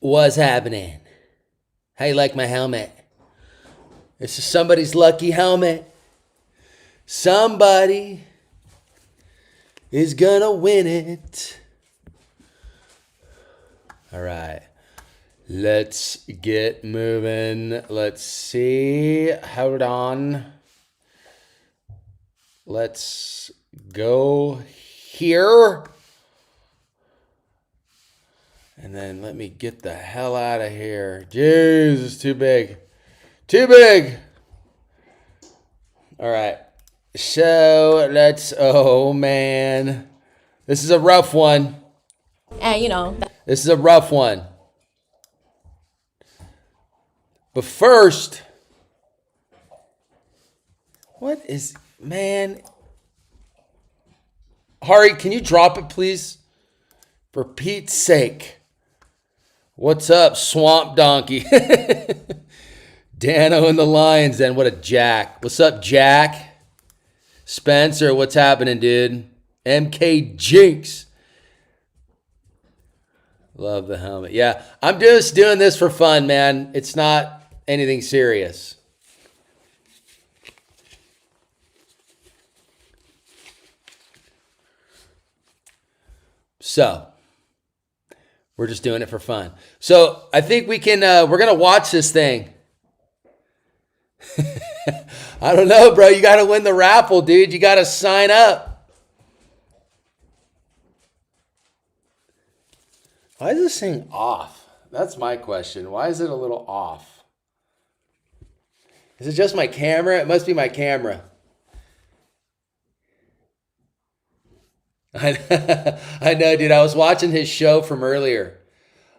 What's happening? How you like my helmet? This is somebody's lucky helmet. Somebody is gonna win it. All right. Let's get moving. Let's see. Hold on. Let's go here. And then let me get the hell out of here. Jeez, it's too big. Too big. All right. So oh man. This is a rough one. And This is a rough one. But first, what is, man? Hari, can you drop it, please? For Pete's sake. What's up, Swamp Donkey? Dano and the Lions, then. What a Jack. What's up, Jack? Spencer, what's happening, dude? MK Jinx. Love the helmet. Yeah, I'm just doing this for fun, man. It's not anything serious. So, we're just doing it for fun. So, I think we can, we're going to watch this thing. I don't know, bro. You got to win the raffle, dude. You got to sign up. Why is this thing off? That's my question. Why is it a little off? Is it just my camera? It must be my camera. I know, dude. I was watching his show from earlier.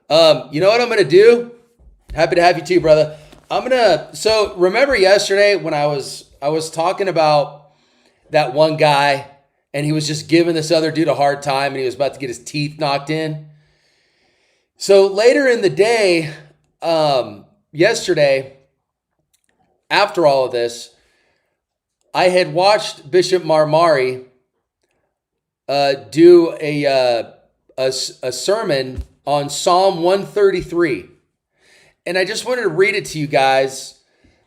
You know what I'm going to do? Happy to have you too, brother. So remember yesterday when I was talking about that one guy and he was just giving this other dude a hard time and he was about to get his teeth knocked in? So later in the day, yesterday, after all of this, I had watched Bishop Marmari do a sermon on Psalm 133. And I just wanted to read it to you guys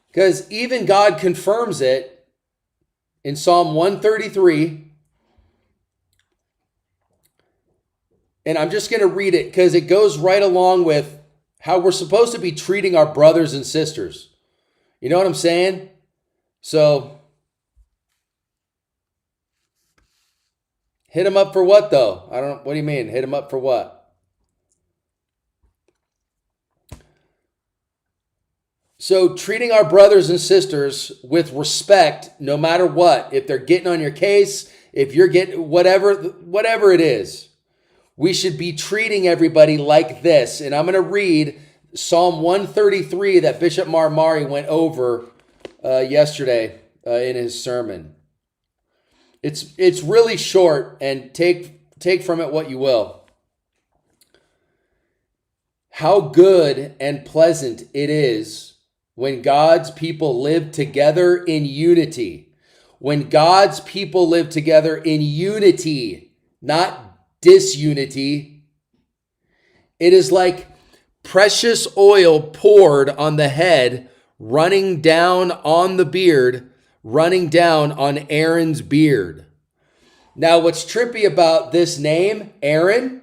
because even God confirms it in Psalm 133. And I'm just going to read it because it goes right along with how we're supposed to be treating our brothers and sisters. You know what I'm saying? So, hit him up for what, though? What do you mean? Hit him up for what? So, treating our brothers and sisters with respect, no matter what, if they're getting on your case, if you're getting whatever it is, we should be treating everybody like this. And I'm going to read Psalm 133 that Bishop Marmari went over yesterday in his sermon. It's really short, and take from it what you will. How good and pleasant it is when God's people live together in unity. When God's people live together in unity, not disunity. It is like precious oil poured on the head, running down on the beard, running down on Aaron's beard. Now, what's trippy about this name, Aaron,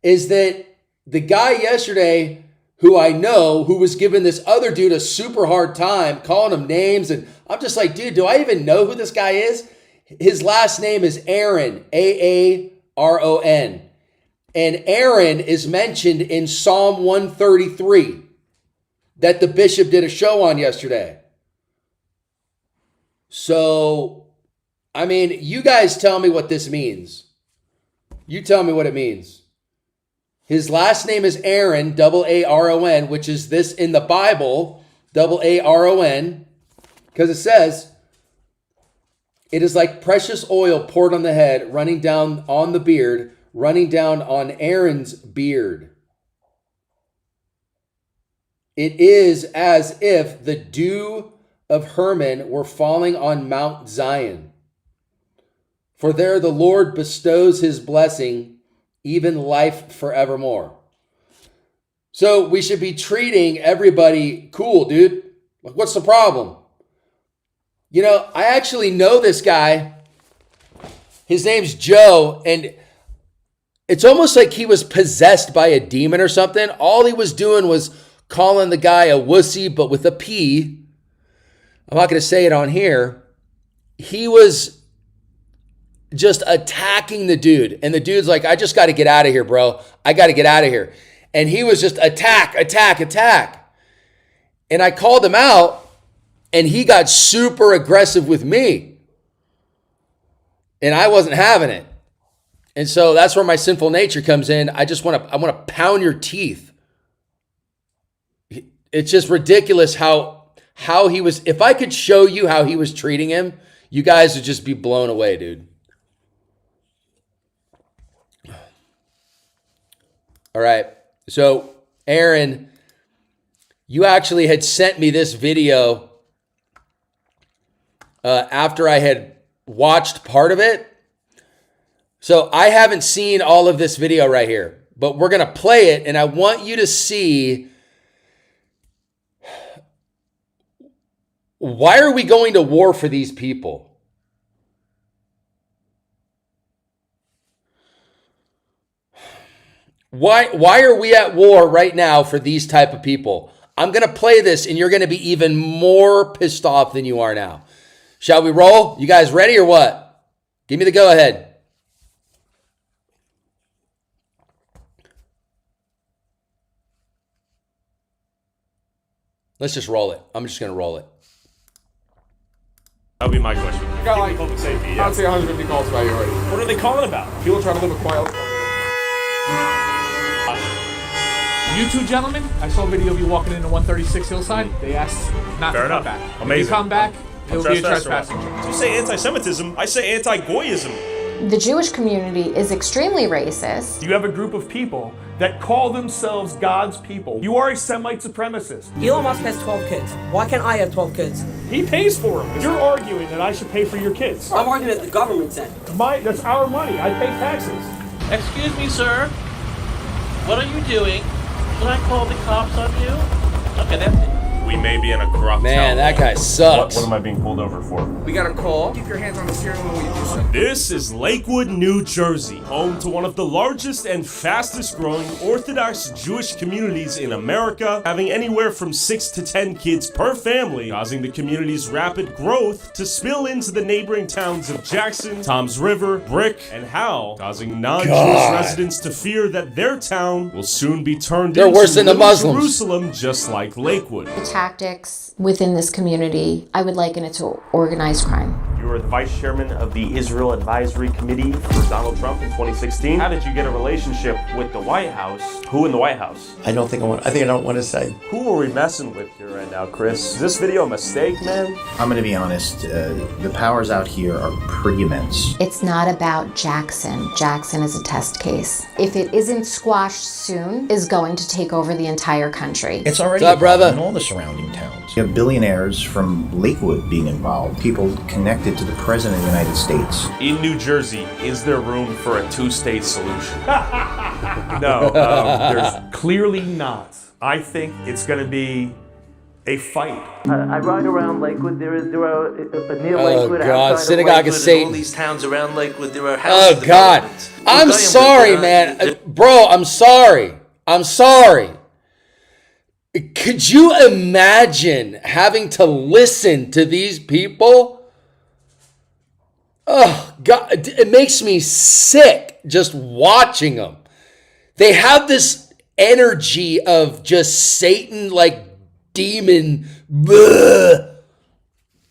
is that the guy yesterday who I know, who was giving this other dude a super hard time, calling him names, and I'm just like, dude, do I even know who this guy is? His last name is Aaron, Aaron. And Aaron is mentioned in Psalm 133 that the bishop did a show on yesterday. So, I mean, you guys tell me what this means. You tell me what it means. His last name is Aaron, Aaron, which is this in the Bible, Aaron, because it says, it is like precious oil poured on the head, running down on the beard, running down on Aaron's beard. It is as if the dew of Hermon were falling on Mount Zion. For there the Lord bestows his blessing, even life forevermore. So we should be treating everybody cool, dude. Like, what's the problem? You know, I actually know this guy. His name's Joe, and it's almost like he was possessed by a demon or something. All he was doing was calling the guy a wussy, but with a P. I'm not going to say it on here. He was just attacking the dude. And the dude's like, I just got to get out of here, bro. I got to get out of here. And he was just attack. And I called him out, and he got super aggressive with me. And I wasn't having it. And so that's where my sinful nature comes in. I want to pound your teeth. It's just ridiculous how he was. If I could show you how he was treating him, you guys would just be blown away, dude. All right. So, Aaron, you actually had sent me this video after I had watched part of it. So I haven't seen all of this video right here, but we're going to play it, and I want you to see, why are we going to war for these people? Why are we at war right now for these type of people? I'm going to play this, and you're going to be even more pissed off than you are now. Shall we roll? You guys ready or what? Give me the go ahead. Let's just roll it. I'm just going to roll it. That would be my question. I got like, Public safety, I'd say 150 calls about you already. What are they calling about? People trying to live a quiet life. You two gentlemen, I saw a video of you walking into 136 Hillside. They asked not Fair to enough. come back. Amazing. If you come back, it'll be a trespassing So charge. you say anti-Semitism, I say anti-Goyism. The Jewish community is extremely racist. You have a group of people that call themselves God's people. You are a Semite supremacist. Elon Musk has 12 kids. Why can't I have 12 kids? He pays for them. You're arguing that I should pay for your kids. I'm arguing that the government sent. That's our money. I pay taxes. Excuse me, sir. What are you doing? Should I call the cops on you? Okay, that's it. We may be in a corrupt Man, town. that guy sucks. What am I being pulled over for? We got a call. Keep your hands on the steering wheel when you do so. This is Lakewood, New Jersey, home to one of the largest and fastest growing Orthodox Jewish communities in America, having anywhere from 6 to 10 kids per family, causing the community's rapid growth to spill into the neighboring towns of Jackson, Toms River, Brick, and Howell, causing non-Jewish residents to fear that their town will soon be turned They're into worse than the little Muslims. Jerusalem, just like Lakewood. The tactics within this community, I would liken it to organized crime. You were the vice chairman of the Israel Advisory Committee for Donald Trump in 2016. How did you get a relationship with the White House? Who in the White House? I don't want to say. Who are we messing with here right now, Chris? Is this video a mistake, man? I'm going to be honest, the powers out here are pretty immense. It's not about Jackson. Jackson is a test case. If it isn't squashed soon, is going to take over the entire country. It's already What's up, a problem brother? in all the surrounding towns. You have billionaires from Lakewood being involved, people connected to the President of the United States. In New Jersey, is there room for a two-state solution? No, There's clearly not. I think it's going to be a fight. I ride around Lakewood. There are near Oh, Lakewood, God, outside synagogue of Lakewood, of Satan. all these towns around Lakewood. There are housing Oh, God. developments. I'm We'll tell you, sorry, but, man. Bro, I'm sorry. I'm sorry. Could you imagine having to listen to these people? Oh, God. It makes me sick just watching them. They have this energy of just Satan, like demon. Bleh.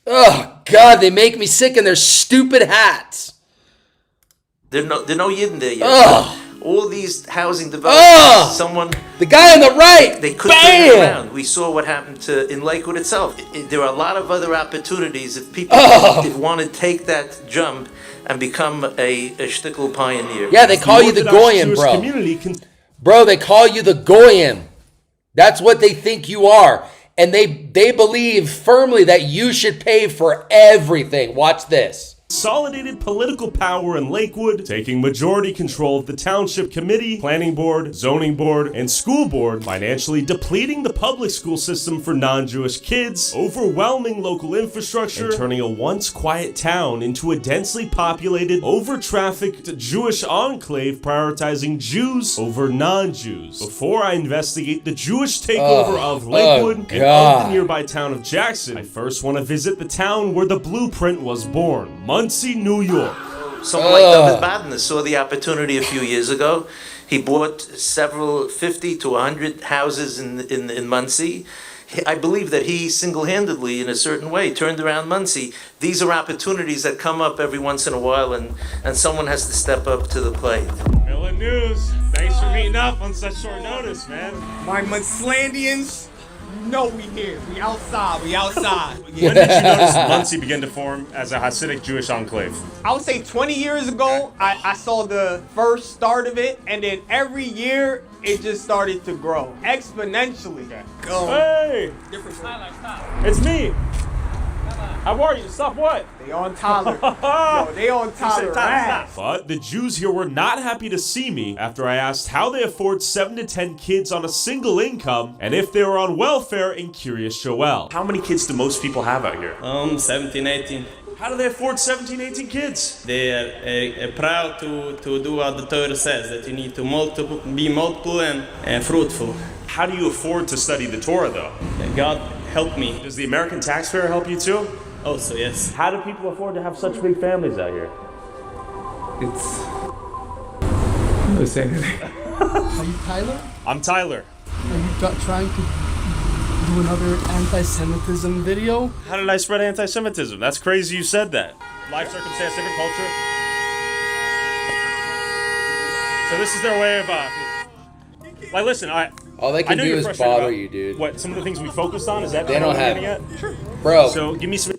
Oh, God. They make me sick in their stupid hats. There are no Yidden there yet. Ugh. All these housing developments, someone, The guy on the right. they could turn it Bam! around. We saw what happened in Lakewood itself. There are a lot of other opportunities if people want to take that jump and become a shtickle pioneer. Yeah, they call you the Orthodox Goyim, Jewish bro. community can Bro, they call you the Goyim. That's what they think you are. And they believe firmly that you should pay for everything. Watch this. consolidated political power in Lakewood, taking majority control of the township committee, planning board, zoning board, and school board, financially depleting the public school system for non-Jewish kids, overwhelming local infrastructure, and turning a once quiet town into a densely populated, over-trafficked Jewish enclave prioritizing Jews over non-Jews. Before I investigate the Jewish takeover of Lakewood and of the nearby town of Jackson, I first want to visit the town where the blueprint was born, Muncie, New York. Someone like David Badner saw the opportunity a few years ago. He bought several 50 to 100 houses in Muncie. I believe that he single-handedly, in a certain way, turned around Muncie. These are opportunities that come up every once in a while, and someone has to step up to the plate. Miller News, thanks for meeting up on such short notice, man. My Muncelandians, no, we here. We outside. We outside. When did you notice Muncie begin to form as a Hasidic Jewish enclave? I would say 20 years ago, I saw the first start of it, and then every year, it just started to grow exponentially. Hey! It's me! How are you? Stop what? They on Tyler. Yo, they on Tyler. But the Jews here were not happy to see me after I asked how they afford 7 to 10 kids on a single income and if they were on welfare in Kiryas Joel. How many kids do most people have out here? 17, 18. How do they afford 17, 18 kids? They are proud to do what the Torah says, that you need to be multiple and fruitful. How do you afford to study the Torah, though? God help me. Does the American taxpayer help you, too? Also, yes. How do people afford to have such big families out here? I'm not saying anything. Are you Tyler? I'm Tyler. Are you trying to do another anti-Semitism video? How did I spread anti-Semitism? That's crazy you said that. Life circumstance, different culture. So this is their way of, like, listen, all they can do is bother you, dude. What, some of the things we focused on, is that they don't have it? Sure. Bro, so give me some.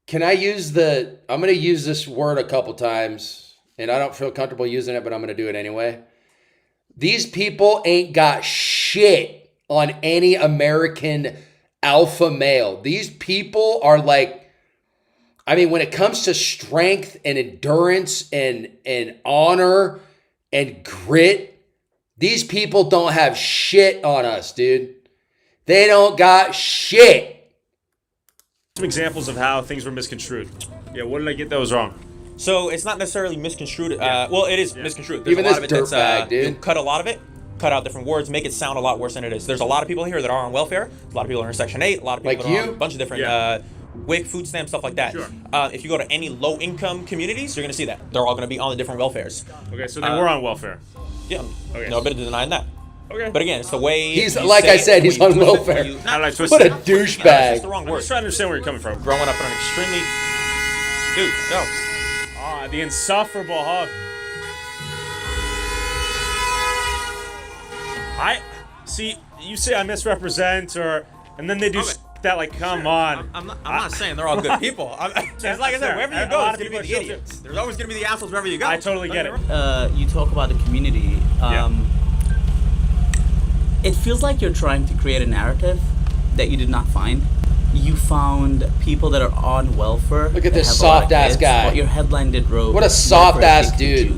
Can I use I'm going to use this word a couple times, and I don't feel comfortable using it, but I'm going to do it anyway. These people ain't got shit on any American alpha male. These people are like, I mean, when it comes to strength and endurance and honor and grit, these people don't have shit on us, dude. They don't got shit. Some examples of how things were misconstrued. Yeah, what did I get that was wrong? So it's not necessarily misconstrued. Well, it is misconstrued. There's Even a lot this of it that's dude. you cut a lot of it, cut out different words, make it sound a lot worse than it is. There's a lot of people here that are on welfare. A lot of people are in Section 8. A lot of people like that are you? on a bunch of different WIC, food stamps, stuff like that. Sure. If you go to any low-income communities, you're going to see that. They're all going to be on the different welfares. Okay, so they were on welfare. Yeah, Okay. no bit of denying that. Okay. But again, it's the way He's you like say I it, said, the way he's you on twist it, welfare. How did I twist What it? a That's douchebag. just the wrong I'm word. just trying to understand where you're coming from. Growing up in an extremely... Dude, no. Ah, the insufferable hug. I see. You say I misrepresent, and then they do that. Like, come on. I'm not saying they're all good people. It's like I said, wherever you go, it's going to be the idiots. There's always going to be the assholes wherever you go. I totally get it. You talk about the community. It feels like you're trying to create a narrative that you did not find. You found people that are on welfare. Look at that this have a lot of soft-ass kids, guy. but your headline did wrote. What a soft-ass dude.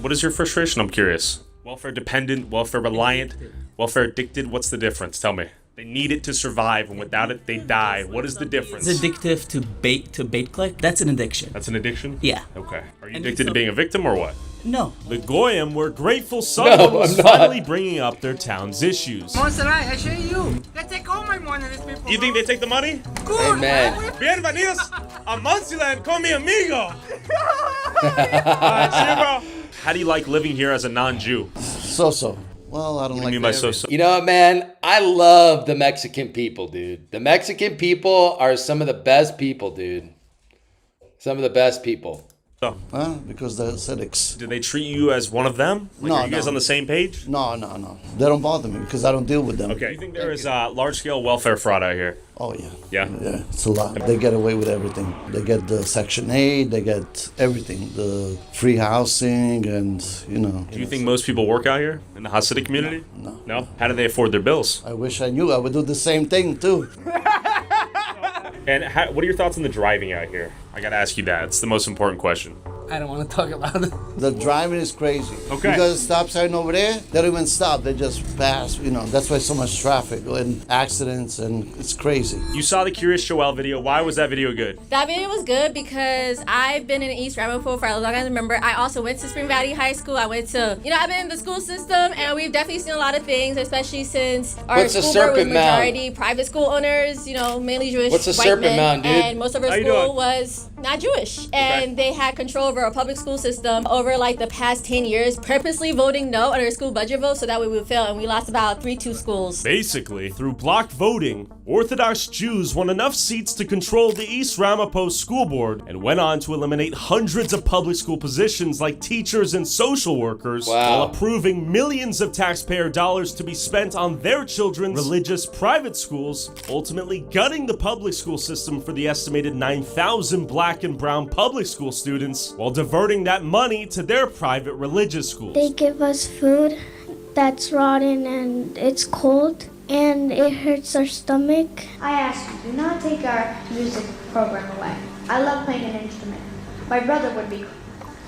What is your frustration? I'm curious. Welfare dependent, welfare reliant, welfare addicted. What's the difference? Tell me. They need it to survive, and without it, they die. What is the difference? It's addictive to bait click. That's an addiction. That's an addiction? Yeah. Okay. Are you addicted to being a victim or what? No. The Goyim were grateful someone was finally bringing up their town's issues. Monserrat, I show you. They take all my money, these people. You think they take the money? Good. Amen. Bienvenidos a Muncie con mi amigo. Alright, how do you like living here as a non-Jew? So. Well, I don't What do like you mean by so-so? You know what, man? I love the Mexican people, dude. The Mexican people are some of the best people, dude. Some of the best people. Because they're Hasidics. Do they treat you as one of them? Like, No, are you guys no. on the same page? No. They don't bother me because I don't deal with them. Okay. Do you think there is large-scale welfare fraud out here? Oh, yeah. Yeah? Yeah, it's a lot. They get away with everything. They get the Section 8, they get everything. The free housing and, Do you think most people work out here in the Hasidic community? No. No? How do they afford their bills? I wish I knew. I would do the same thing, too. And what are your thoughts on the driving out here? I gotta ask you that. It's the most important question. I don't want to talk about it. The driving is crazy. Okay. Because the stop sign over there, they don't even stop. They just pass. You know, that's why so much traffic and accidents, and it's crazy. You saw the Curious Joel video. Why was that video good? That video was good because I've been in East Ramapo for as long as I remember. I also went to Spring Valley High School. I've been in the school system, and we've definitely seen a lot of things, especially since our school board was majority private school owners, mainly Jewish What's a white Serpent men, Mound, dude? and most of our school was not Jewish, and they had control over our public school system over like the past 10 years, purposely voting no on our school budget vote so that way we would fail, and we lost about 3-2 schools. Basically, through block voting, Orthodox Jews won enough seats to control the East Ramapo School Board and went on to eliminate hundreds of public school positions like teachers and social workers, while approving millions of taxpayer dollars to be spent on their children's religious private schools, ultimately gutting the public school system for the estimated 9,000 black and brown public school students, while diverting that money to their private religious schools. They give us food that's rotten and it's cold and it hurts our stomach. I ask you, do not take our music program away. I love playing an instrument. My brother would be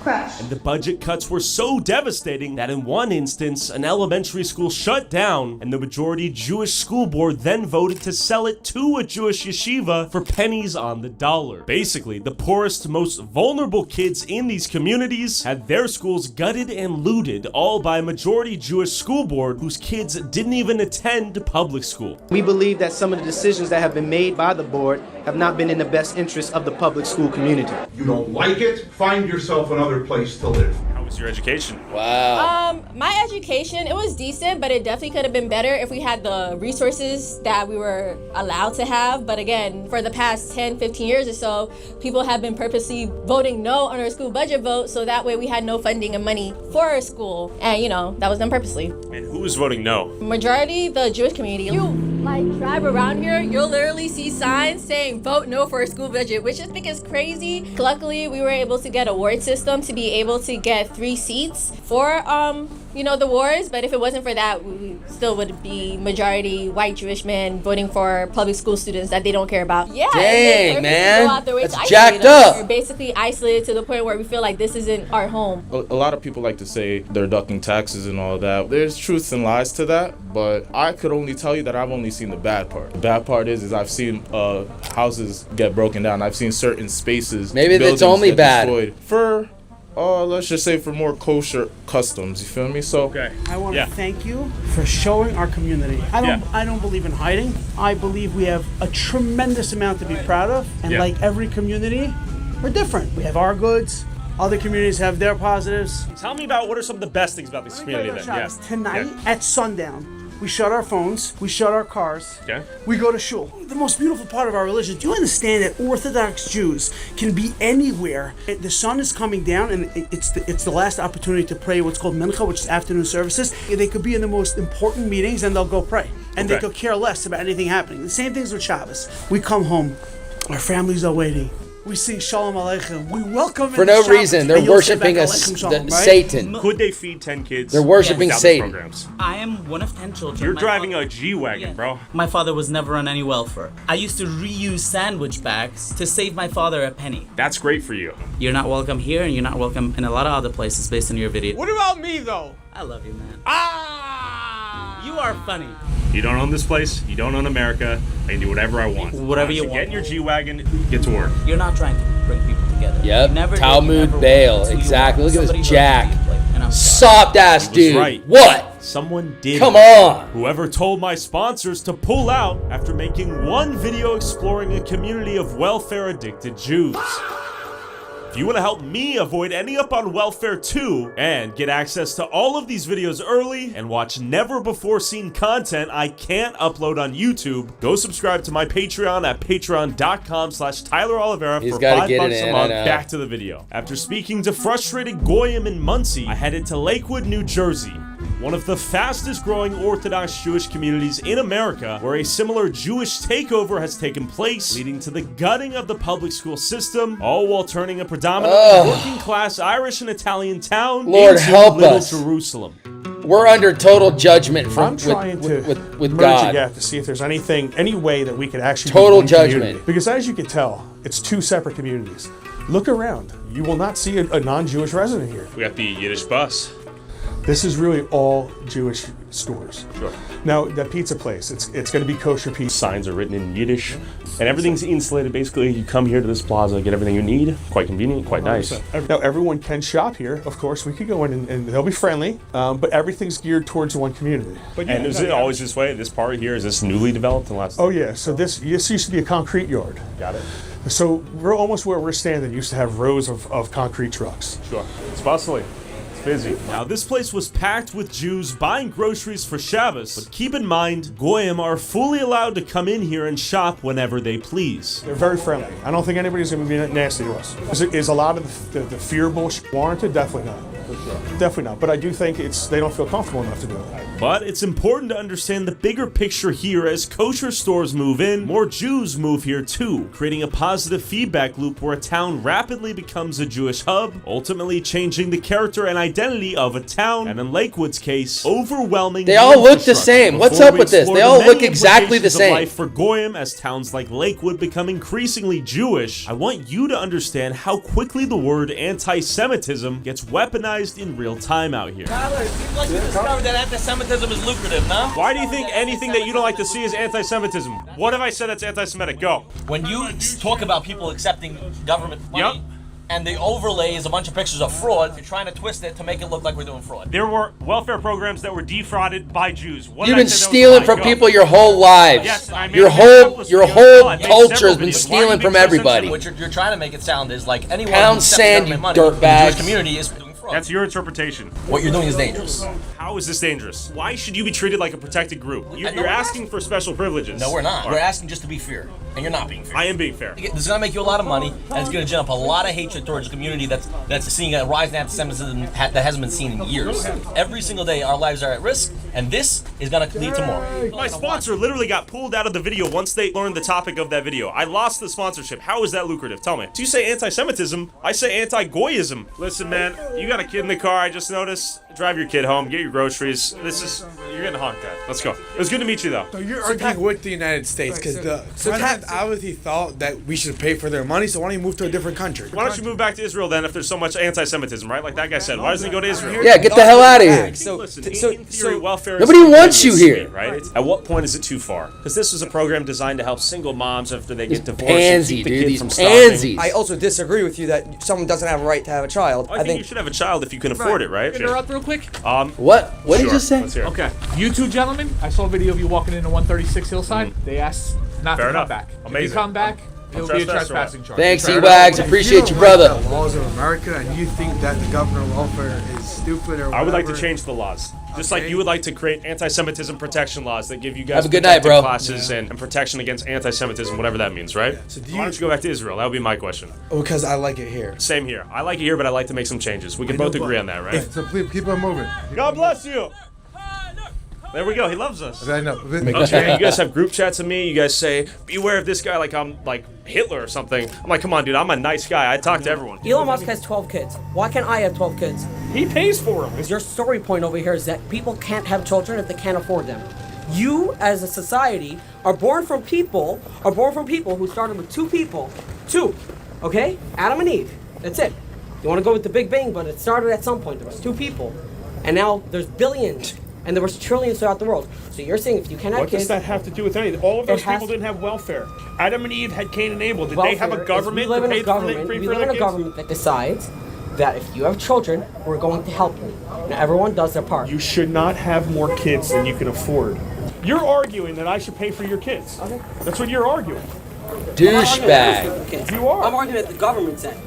crushed. And the budget cuts were so devastating that in one instance, an elementary school shut down, and the majority Jewish school board then voted to sell it to a Jewish yeshiva for pennies on the dollar. Basically, the poorest, most vulnerable kids in these communities had their schools gutted and looted, all by a majority Jewish school board whose kids didn't even attend public school. We believe that some of the decisions that have been made by the board have not been in the best interest of the public school community. You don't like it? Find yourself another place to live. How was your education? Wow. My education, it was decent, but it definitely could have been better if we had the resources that we were allowed to have. But again, for the past 10, 15 years or so, people have been purposely voting no on our school budget vote, so that way we had no funding and money for our school. And that was done purposely. And who was voting no? Majority, the Jewish community. You drive around here, you'll literally see signs saying vote no for a school budget, which I think is crazy. Luckily, we were able to get a ward system to be able to get 3 seats for the wards, but if it wasn't for that, we still would be majority white Jewish men voting for public school students that they don't care about. Yeah, dang, man, go out their way that's to jacked us. up. We're basically isolated to the point where we feel like this isn't our home. A lot of people like to say they're ducking taxes and all that. There's truths and lies to that, but I could only tell you that I've only seen the bad part. The bad part is I've seen houses get broken down. I've seen certain spaces. Maybe that's only bad. Destroyed for let's just say for more kosher customs. You feel me? So I want to thank you for showing our community. I don't believe in hiding. I believe we have a tremendous amount to be proud of, and like every community, we're different. We have our goods. Other communities have their positives. Tell me about what are some of the best things about this community then. Tonight at sundown, we shut our phones, we shut our cars, we go to shul. The most beautiful part of our religion, do you understand that Orthodox Jews can be anywhere? The sun is coming down and it's the last opportunity to pray what's called mincha, which is afternoon services. They could be in the most important meetings and they'll go pray. And they could care less about anything happening. The same things with Shabbos. We come home, our families are waiting. We sing Shalom Aleichem. We welcome for no reason. They're worshiping Satan. Could they feed 10 kids? They're worshiping Satan. Programs? I am one of 10 children. You're driving a G-Wagon, bro. My father was never on any welfare. I used to reuse sandwich bags to save my father a penny. That's great for you. You're not welcome here, and you're not welcome in a lot of other places based on your video. What about me, though? I love you, man. You are funny. You don't own this place. You don't own America. I can do whatever I want. Whatever you want. Get in your G-Wagon, get to work. You're not trying to bring people together. Yep, Talmud Bale. Exactly. Look at this Jack. Soft ass dude. Right. What? Someone did. Come on. Whoever told my sponsors to pull out after making one video exploring a community of welfare-addicted Jews. If you want to help me avoid ending up on welfare too, and get access to all of these videos early, and watch never-before-seen content I can't upload on YouTube, go subscribe to my Patreon at patreon.com/Tyler Oliveira for $5 a month. Back to the video. After speaking to frustrated Goyim in Muncie, I headed to Lakewood, New Jersey, one of the fastest growing Orthodox Jewish communities in America, where a similar Jewish takeover has taken place, leading to the gutting of the public school system, all while turning a predominantly working class Irish and Italian town into Little Jerusalem. we're under total judgment from I'm trying with merge God. a gap to see if there's any way that we could actually Total be one judgment. community. Because as you can tell, it's two separate communities. Look around. You will not see a non-Jewish resident here. We got the Yiddish bus. This is really all Jewish stores. Sure. Now, that pizza place, it's going to be kosher pizza. Signs are written in Yiddish, and everything's insulated. Basically, you come here to this plaza, get everything you need. Quite convenient, quite nice. Now, everyone can shop here. Of course, we could go in and they'll be friendly, but everything's geared towards one community. But And is it always this way? This part here, is this newly developed in the last? Oh yeah, so this used to be a concrete yard. Got it. So we're almost where we're standing. Used to have rows of concrete trucks. Sure. It's bustling. Busy. Now, this place was packed with Jews buying groceries for Shabbos, but keep in mind, Goyim are fully allowed to come in here and shop whenever they please. They're very friendly. I don't think anybody's going to be nasty to us. Is a lot of the fear bullshit warranted? Definitely not. Definitely not. But I do think they don't feel comfortable enough to do it. But it's important to understand the bigger picture here. As kosher stores move in, more Jews move here too, creating a positive feedback loop where a town rapidly becomes a Jewish hub, ultimately changing the character and identity of a town, and in Lakewood's case, overwhelming. They all look the same. What's up with this? They all look exactly the same. Life for Goyim as towns like Lakewood become increasingly Jewish, I want you to understand how quickly the word anti-Semitism gets weaponized in real time out here. Tyler, it seems like you discovered that anti-Semitism is lucrative, no? Why do you think anything that you don't like to see is anti-Semitism? What have I said that's anti-Semitic? Go. When you talk about people accepting government money, and the overlay is a bunch of pictures of fraud, you're trying to twist it to make it look like we're doing fraud. There were welfare programs that were defrauded by Jews. You've been stealing from people your whole lives. Yes, I mean, your whole culture has been stealing from everybody. What you're trying to make it sound is like anyone Pound who sand, accepts you government money in the dirtbags. Jewish community is doing fraud. That's your interpretation. What you're doing is dangerous. How is this dangerous? Why should you be treated like a protected group? You're asking for special privileges. No, we're not. All We're right. asking just to be fair, and you're not being fair. I am being fair. This is gonna make you a lot of money, and it's gonna gen up a lot of hatred towards the community that's seeing a rise in anti-Semitism that hasn't been seen in years. Every single day, our lives are at risk, and this is gonna lead to more. My sponsor literally got pulled out of the video once they learned the topic of that video. I lost the sponsorship. How is that lucrative? Tell me. So you say anti-Semitism, I say anti-Goyism. Listen, man, you got a kid in the car, I just noticed. Drive your kid home, get your groceries. You're getting honked at. Let's go. It was good to meet you, though. So you're arguing with the United States because the president obviously thought that we should pay for their money, so why don't you move to a different country? Why don't you move back to Israel then if there's so much anti-Semitism, right? Like that guy said. Why doesn't he go to Israel? Yeah, get the hell out of here. In theory, welfare Nobody is wants you here. sweet, right? At what point is it too far? Because this was a program designed to help single moms after they get divorced pansy, and keep dude, the kid these from starving. I also disagree with you that someone doesn't have a right to have a child. I think you should have a child if you can afford it, right? Interrupt real quick. What did you Sure. just say? Let's hear it. Okay, you two gentlemen, I saw a video of you walking into 136 Hillside. They asked not Fair to enough. come back. If Amazing. you come back, it'll be a trespassing charge. Thanks, Fair E-Wags. enough. Appreciate you, If brother. don't like the laws of America and you think that the government of welfare is stupid or whatever. I would like to change the laws. Just like you would like to create anti-Semitism protection laws that give you guys Have a good night, protected bro. classes and protection against anti-Semitism, whatever that means, right? So Why don't you go back to Israel? That would be my question. Because I like it here. Same here. I like it here, but I like to make some changes. We can both agree on that, right? So please keep on moving. God bless you. There we go. He loves us. I know. Okay, you guys have group chats of me. You guys say, beware of this guy like I'm like Hitler or something. I'm like, come on, dude. I'm a nice guy. I talk to everyone. Elon Musk has 12 kids. Why can't I have 12 kids? He pays for them. Your story point over here is that people can't have children if they can't afford them. You, as a society, are born from people who started with two people. Two, okay? Adam and Eve. That's it. You want to go with the Big Bang, but it started at some point. There was two people. And now there's billions. And there was trillions throughout the world. So you're saying if you can't have What kids... does that have to do with anything? All of those It has people didn't have welfare. Adam and Eve had Cain and Abel. Did welfare they have a is government we live to in pay a government, for we their live in a kids? government that decides that if you have children, we're going to help you. Now everyone does their part. You should not have more kids than you can afford. You're arguing that I should pay for your kids. Okay. That's what you're arguing. Douchebag. You are. I'm arguing that the government said.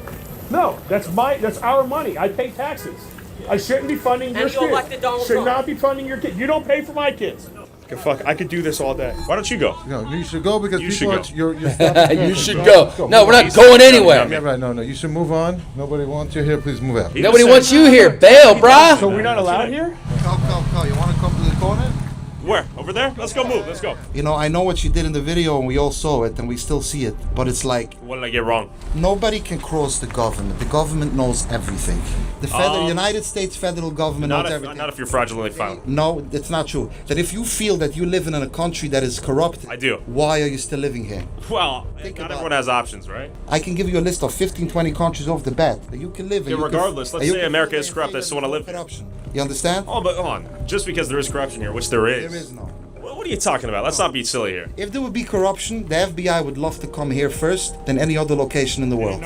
No, that's our money. I pay taxes. I shouldn't be funding your And you kids. elected Donald Should Trump. not be funding your kids. You don't pay for my kids. Okay, fuck, I could do this all day. Why don't you go? No, you should go because You people should are, go. you're stopping You people. should go. No, we're not going anywhere. Yeah, right, no, you should move on. Nobody wants you here, please move out. Nobody wants you here. Bail, brah. So we're not allowed here? Call, you want to come to the corner? Where? Over Over there? Let's go move. Let's go. You know, I know what you did in the video, and we all saw it, and we still see it. But it's like, What did I get wrong? nobody can cross the government. The government knows everything. The United States federal government knows everything. Not if you're fraudulently filed. No, that's not true. That if you feel that you live in a country that is corrupt, I do. Why are you still living here? Well, not everyone has options, right? I can give you a list of 15, 20 countries off the bat that you can live in. Yeah, regardless, let's say America is corrupt, I still want to live here. You understand? Oh, but hold on. Just because there is corruption here, which there is. There is no. What are you talking about? Let's not be silly here. If there would be corruption, the FBI would love to come here first than any other location in the world.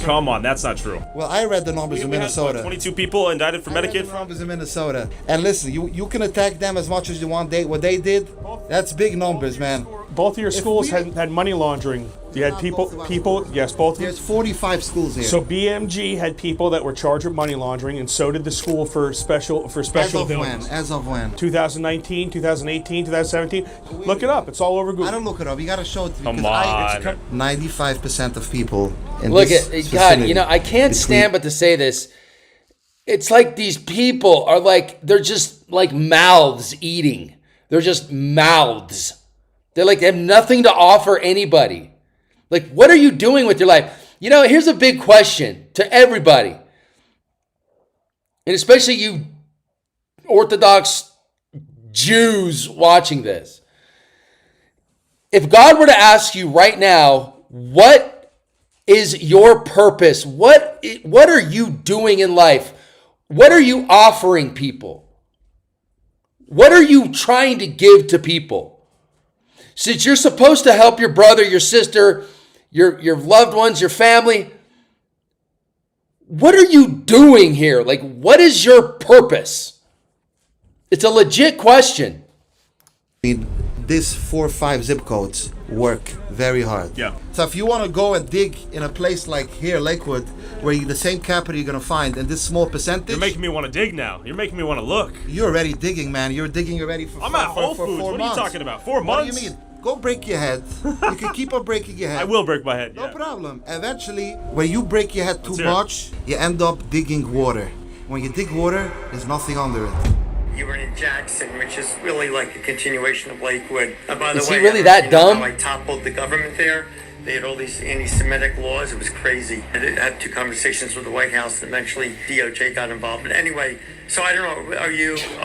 Come on, that's not true. Well, I read the numbers in Minnesota. Had, 22 people indicted for Medicaid fraud? Numbers in Minnesota. And listen, you can attack them as much as you want. What they did, that's big numbers, man. Both of your schools had money laundering. You had people. Yes, both. There's 45 schools here. So BMG had people that were charged with money laundering, and so did the school for special As of villains. when? As of when? 2019, 2018, 2017. Look it up. It's all over Google. I don't look it up. You got to show it to me. Come on. 95% of people in Look this at God. vicinity You know, I can't stand but to say this. It's like these people are like they're just like mouths eating. They're just mouths. They're like they have nothing to offer anybody. Like, what are you doing with your life? You know, here's a big question to everybody, and especially you Orthodox Jews watching this. If God were to ask you right now, what is your purpose? What are you doing in life? What are you offering people? What are you trying to give to people? Since you're supposed to help your brother, your sister, your loved ones, your family, what are you doing here? Like, what is your purpose? It's a legit question. These 4 or 5 zip codes work very hard. Yeah. So if you want to go and dig in a place like here, Lakewood, where the same capital you're going to find in this small percentage. You're making me want to dig now. You're making me want to look. You're already digging, man. You're digging already for I'm at Whole for Foods. 4 What months. are you talking about? 4 months? What do you mean? Go break your head. You can keep on breaking your head. I will break my head. No Yeah. problem. Eventually, when you break your head too Let's hear much, you end up digging water. When you dig water, there's nothing under it. You were in Jackson, which is really like a continuation of Lakewood. By the Is way, he really that dumb? How I toppled the government there. They had all these anti-Semitic laws. It was crazy. I had 2 conversations with the White House, and eventually DOJ got involved. But anyway, so I don't know. Are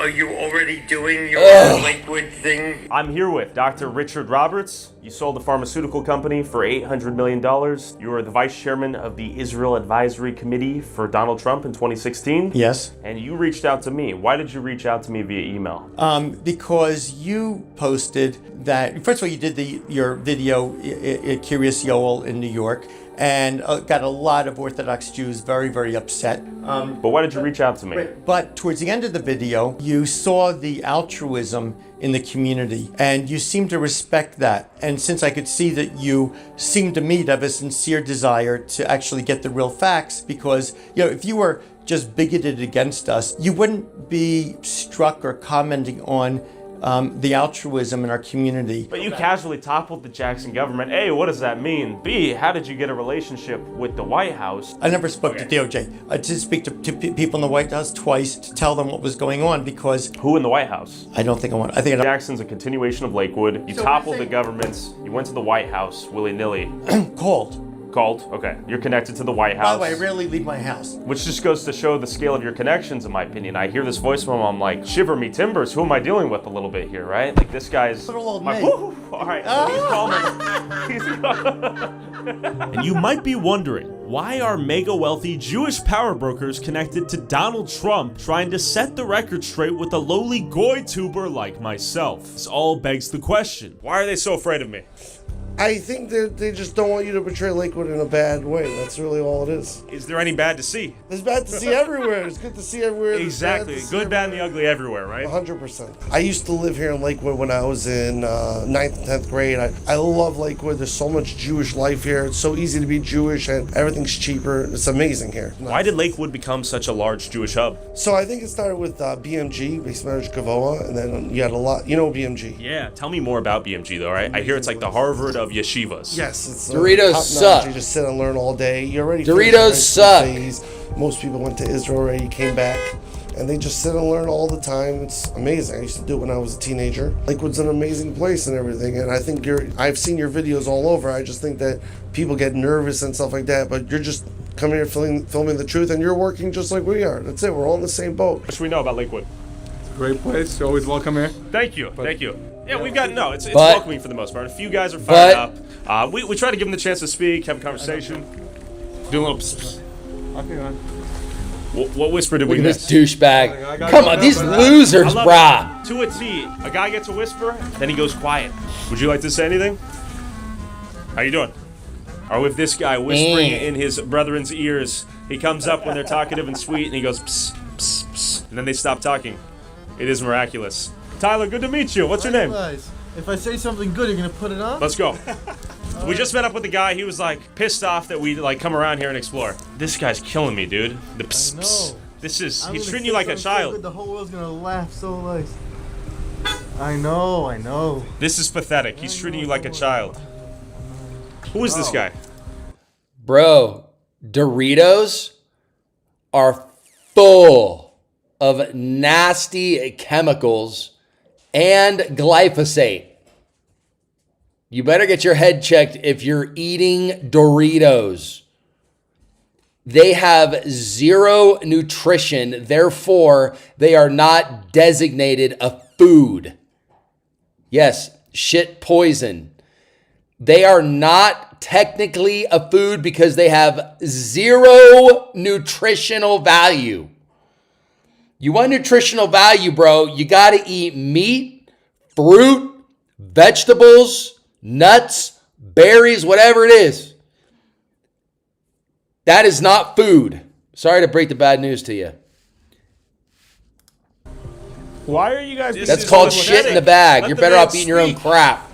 you already doing your Lakewood thing? I'm here with Dr. Richard Roberts. You sold a pharmaceutical company for $800 million. You were the vice chairman of the Israel Advisory Committee for Donald Trump in 2016. Yes. And you reached out to me. Why did you reach out to me via email? Because you posted that, first of all, you did your video, Curious Yoel in New York, and got a lot of Orthodox Jews very, very upset. But why did you reach out to me? But towards the end of the video, you saw the altruism in the community, and you seemed to respect that. And since I could see that you seemed to me to have a sincere desire to actually get the real facts, because, you know, if you were just bigoted against us, you wouldn't be struck or commenting on the altruism in our community. But you casually toppled the Jackson government. A, what does that mean? B, how did you get a relationship with the White House? I never spoke to DOJ. I did speak to people in the White House twice to tell them what was going on, because... Who in the White House? I don't think I want... I think Jackson's a continuation of Lakewood. You toppled the governments. You went to the White House willy-nilly. Called. Okay. You're connected to the White House. By the way, I rarely leave my house. Which just goes to show the scale of your connections, in my opinion. I hear this voice from him, I'm like, shiver me timbers, who am I dealing with a little bit here, right? Like, this guy's... Little old my, me. All right, so he's calling. And you might be wondering, why are mega wealthy Jewish power brokers connected to Donald Trump trying to set the record straight with a lowly goy tuber like myself? This all begs the question, why are they so afraid of me? I think that they just don't want you to portray Lakewood in a bad way. That's really all it is. Is there any bad to see? There's bad to see everywhere. It's good to see everywhere. Exactly. Good, bad, and the ugly everywhere, right? 100%. I used to live here in Lakewood when I was in 9th and 10th grade. I love Lakewood. There's so much Jewish life here. It's so easy to be Jewish, and everything's cheaper. It's amazing here. Why did Lakewood become such a large Jewish hub? So I think it started with BMG, Beis Medrash Gavoa, and then you had a lot. You know BMG? Yeah. Tell me more about BMG, though, right? I hear it's like the Harvard of yeshivas. Yes, it's Doritos suck. You just sit and learn all day. You already Doritos suck. Most people went to Israel already, came back, and they just sit and learn all the time. It's amazing. I used to do it when I was a teenager. Lakewood's an amazing place and everything, and I think I've seen your videos all over. I just think that people get nervous and stuff like that, but you're just coming here filming the truth, and you're working just like we are. That's it. We're all in the same boat. What should we know about Lakewood? It's a great place. You're always welcome here. Thank you. Thank you. Yeah, we've got, no, it's welcoming for the most part. A few guys are fired up. We try to give them the chance to speak, have a conversation. Do a little psst. Okay, man. What whisper did we Look at miss? this douchebag. Come on, these losers, brah. To a T. A guy gets a whisper, then he goes quiet. Would you like to say anything? How you doing? Or with this guy whispering in his brethren's ears, he comes up when they're talkative and sweet, and he goes psst, psst, psst, and then they stop talking. It is miraculous. Tyler, good to meet you. What's your name? If I say something good, you're gonna put it on? Let's go. We just met up with the guy. He was like pissed off that we like come around here and explore. This guy's killing me, dude. The psst, psst. This is, he's treating you like a child. So the whole world's gonna laugh so nice. I know. This is pathetic. He's treating you like a child. Who is this guy? Bro, Doritos are full of nasty chemicals and glyphosate. You better get your head checked if you're eating Doritos. They have zero nutrition, therefore, they are not designated a food. Yes, shit poison. They are not technically a food because they have zero nutritional value. You want nutritional value, bro, you got to eat meat, fruit, vegetables, nuts, berries, whatever it is. That is not food. Sorry to break the bad news to you. Why are you guys... That's called shit in the bag. You're better off eating your own crap.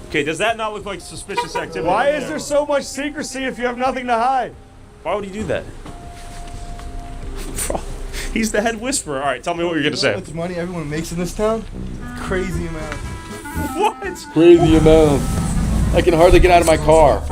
Okay, does that not look like suspicious activity? Why is there so much secrecy if you have nothing to hide? Why would he do that? He's the head whisperer. All right, tell me what you're going to say. How much money everyone makes in this town? Crazy amount. What? Crazy amount. I can hardly get out of my car.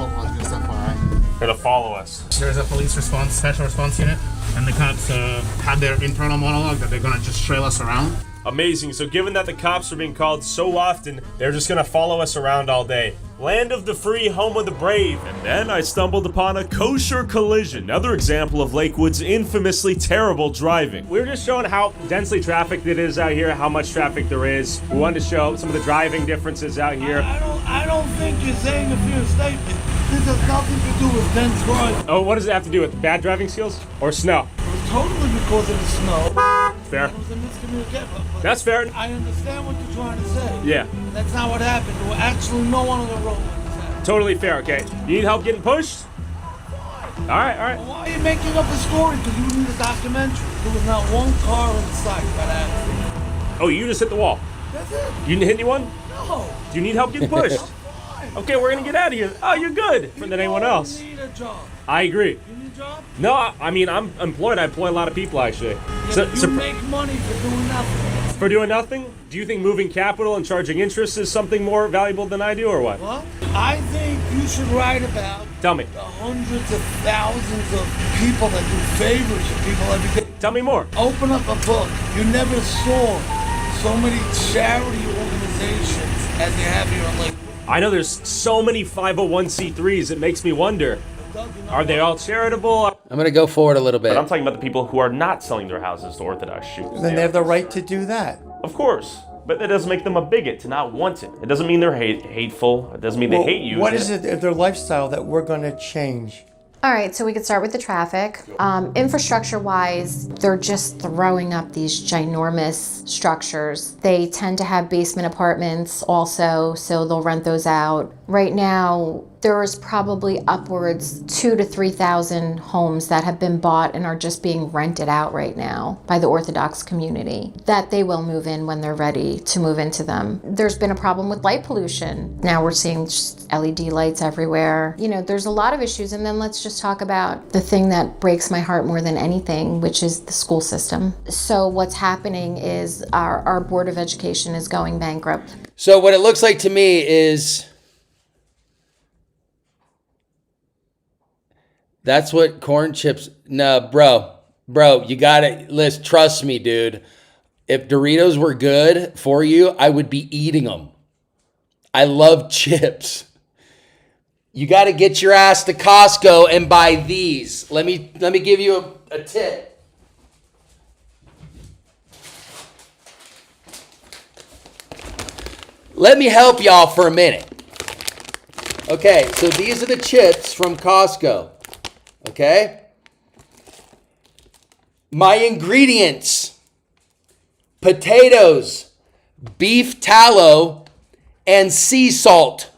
Gonna follow us. There's a police response, special response unit, and the cops had their internal monologue that they're gonna just trail us around. Amazing. So given that the cops are being called so often, they're just gonna follow us around all day. Land of the free, home of the brave. And then I stumbled upon a kosher collision. Another example of Lakewood's infamously terrible driving. We were just showing how densely trafficked it is out here, how much traffic there is. We wanted to show some of the driving differences out here. I don't think you're saying a fair statement. This has nothing to do with dense driving. Oh, what does it have to do with bad driving skills or snow? Totally because of the snow. Fair. It was a miscommunication. That's fair. I understand what you're trying to say. Yeah. That's not what happened. There were actually no one on the road. Totally fair, okay. You need help getting pushed? All right. Well, why are you making up a story? Because you need a documentary. There was not one car in sight that accident. Oh, you just hit the wall. That's it. You didn't hit anyone? No. Do you need help getting pushed? Okay, we're gonna get out of here. Oh, you're good. Different than anyone else. You need a job. I agree. You need a job? No, I mean, I'm employed. I employ a lot of people, actually. Yeah, you make money for doing nothing. For doing nothing? Do you think moving capital and charging interest is something more valuable than I do, or what? What? I think you should write about Tell me. the hundreds of thousands of people that do favors to people every day. Tell me more. Open up a book. You never saw so many charity organizations as you have here in Lakewood. I know there's so many 501c3s, it makes me wonder. Are they all charitable? I'm going to go forward a little bit. But I'm talking about the people who are not selling their houses to Orthodox Jews. Then they have the right to do that. Of course. But that doesn't make them a bigot to not want it. It doesn't mean they're hateful. It doesn't mean they hate you. What is it, their lifestyle, that we're going to change? All right, so we could start with the traffic. Infrastructure-wise, they're just throwing up these ginormous structures. They tend to have basement apartments also, so they'll rent those out. Right now, there's probably upwards 2,000 to 3,000 homes that have been bought and are just being rented out right now by the Orthodox community, that they will move in when they're ready to move into them. There's been a problem with light pollution. Now we're seeing just LED lights everywhere. You know, there's a lot of issues, and then let's just talk about the thing that breaks my heart more than anything, which is the school system. So what's happening is our Board of Education is going bankrupt. So what it looks like to me is that's what corn chips. No, bro, Bro, you gotta, listen, trust me, dude. If Doritos were good for you, I would be eating them. I love chips. You gotta get your ass to Costco and buy these. Let me give you a tip. Let me help y'all for a minute. Okay, so these are the chips from Costco. Okay? My ingredients: potatoes, beef tallow, and sea salt.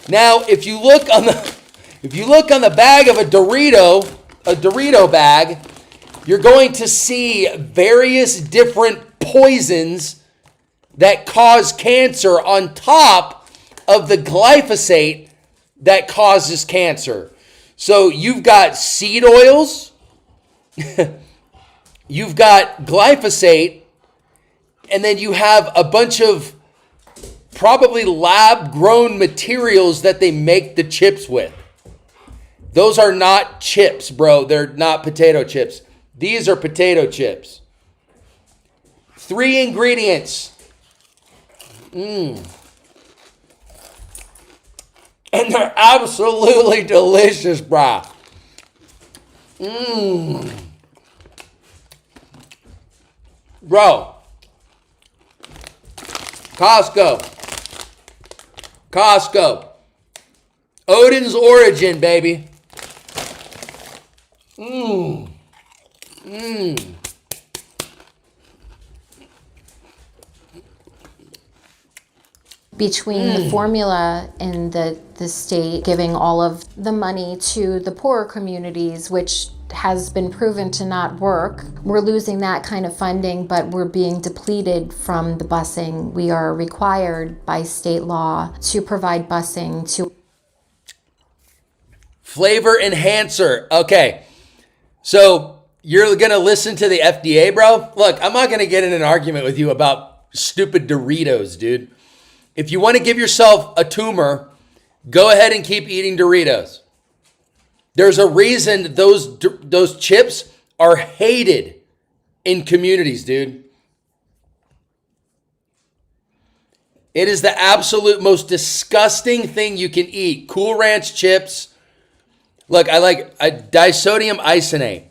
Now, if you look on the bag of a Dorito bag, you're going to see various different poisons that cause cancer on top of the glyphosate that causes cancer. So you've got seed oils, you've got glyphosate, and then you have a bunch of probably lab-grown materials that they make the chips with. Those are not chips, bro. They're not potato chips. These are potato chips. 3 ingredients. And they're absolutely delicious, brah. Bro. Costco. Odin's Origin, baby. Between the formula and the state giving all of the money to the poorer communities, which has been proven to not work, we're losing that kind of funding, but we're being depleted from the busing. We are required by state law to provide busing to Flavor enhancer. Okay. So you're going to listen to the FDA, bro? Look, I'm not going to get in an argument with you about stupid Doritos, dude. If you want to give yourself a tumor, go ahead and keep eating Doritos. There's a reason those chips are hated in communities, dude. It is the absolute most disgusting thing you can eat. Cool Ranch chips. Look, I like disodium isonate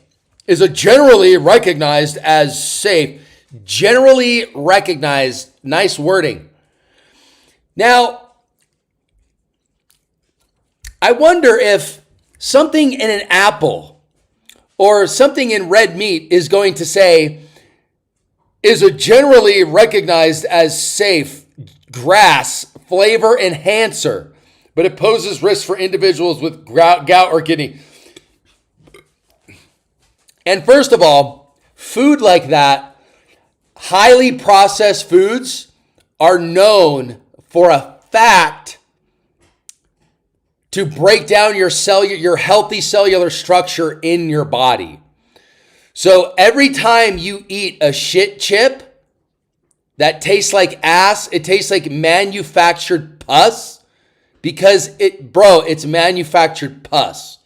is a generally recognized as safe. Generally recognized. Nice wording. Now, I wonder if something in an apple or something in red meat is going to say, is a generally recognized as safe grass flavor enhancer, but it poses risks for individuals with gout or kidney. And first of all, food like that, highly processed foods, are known for a fact to break down your healthy cellular structure in your body. So every time you eat a shit chip that tastes like ass, it tastes like manufactured pus, because it's manufactured pus.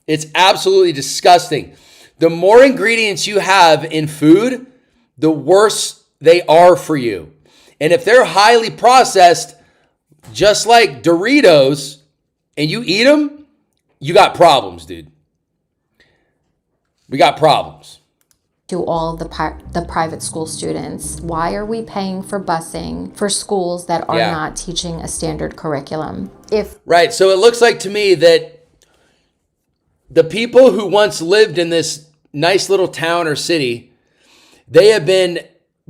It's absolutely disgusting. The more ingredients you have in food, the worse they are for you. And if they're highly processed, just like Doritos, and you eat them, you got problems, dude. We got problems. to all of the private school students. Why are we paying for busing for schools that are not teaching a standard curriculum? Right. So it looks like to me that the people who once lived in this nice little town or city, they have been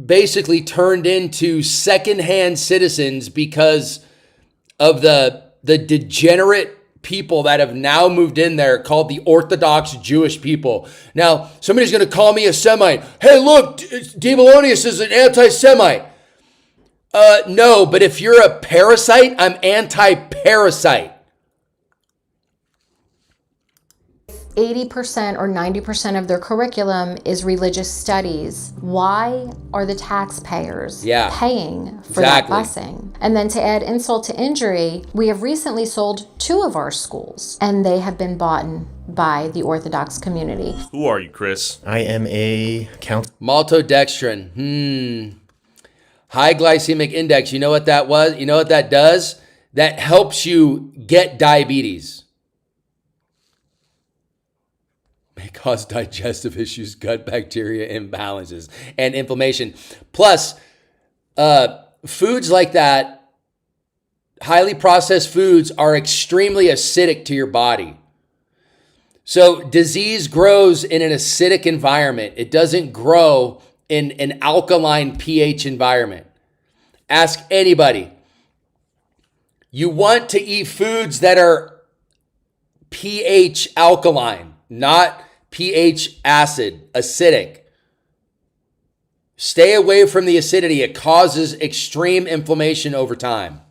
basically turned into secondhand citizens because of the degenerate people that have now moved in there called the Orthodox Jewish people. Now, somebody's going to call me a Semite. Hey, look, Devolonius is an anti-Semite. No, but if you're a parasite, I'm anti-parasite. 80% or 90% of their curriculum is religious studies. Why are the taxpayers paying for that busing? And then to add insult to injury, we have recently sold 2 of our schools, and they have been bought by the Orthodox community. Who are you, Chris? I am a Maltodextrin. High glycemic index. You know what that was? You know what that does? That helps you get diabetes. May cause digestive issues, gut bacteria imbalances, and inflammation. Plus, foods like that, highly processed foods, are extremely acidic to your body. So disease grows in an acidic environment. It doesn't grow in an alkaline pH environment. Ask anybody. You want to eat foods that are pH alkaline, not pH acid, acidic. Stay away from the acidity. It causes extreme inflammation over time.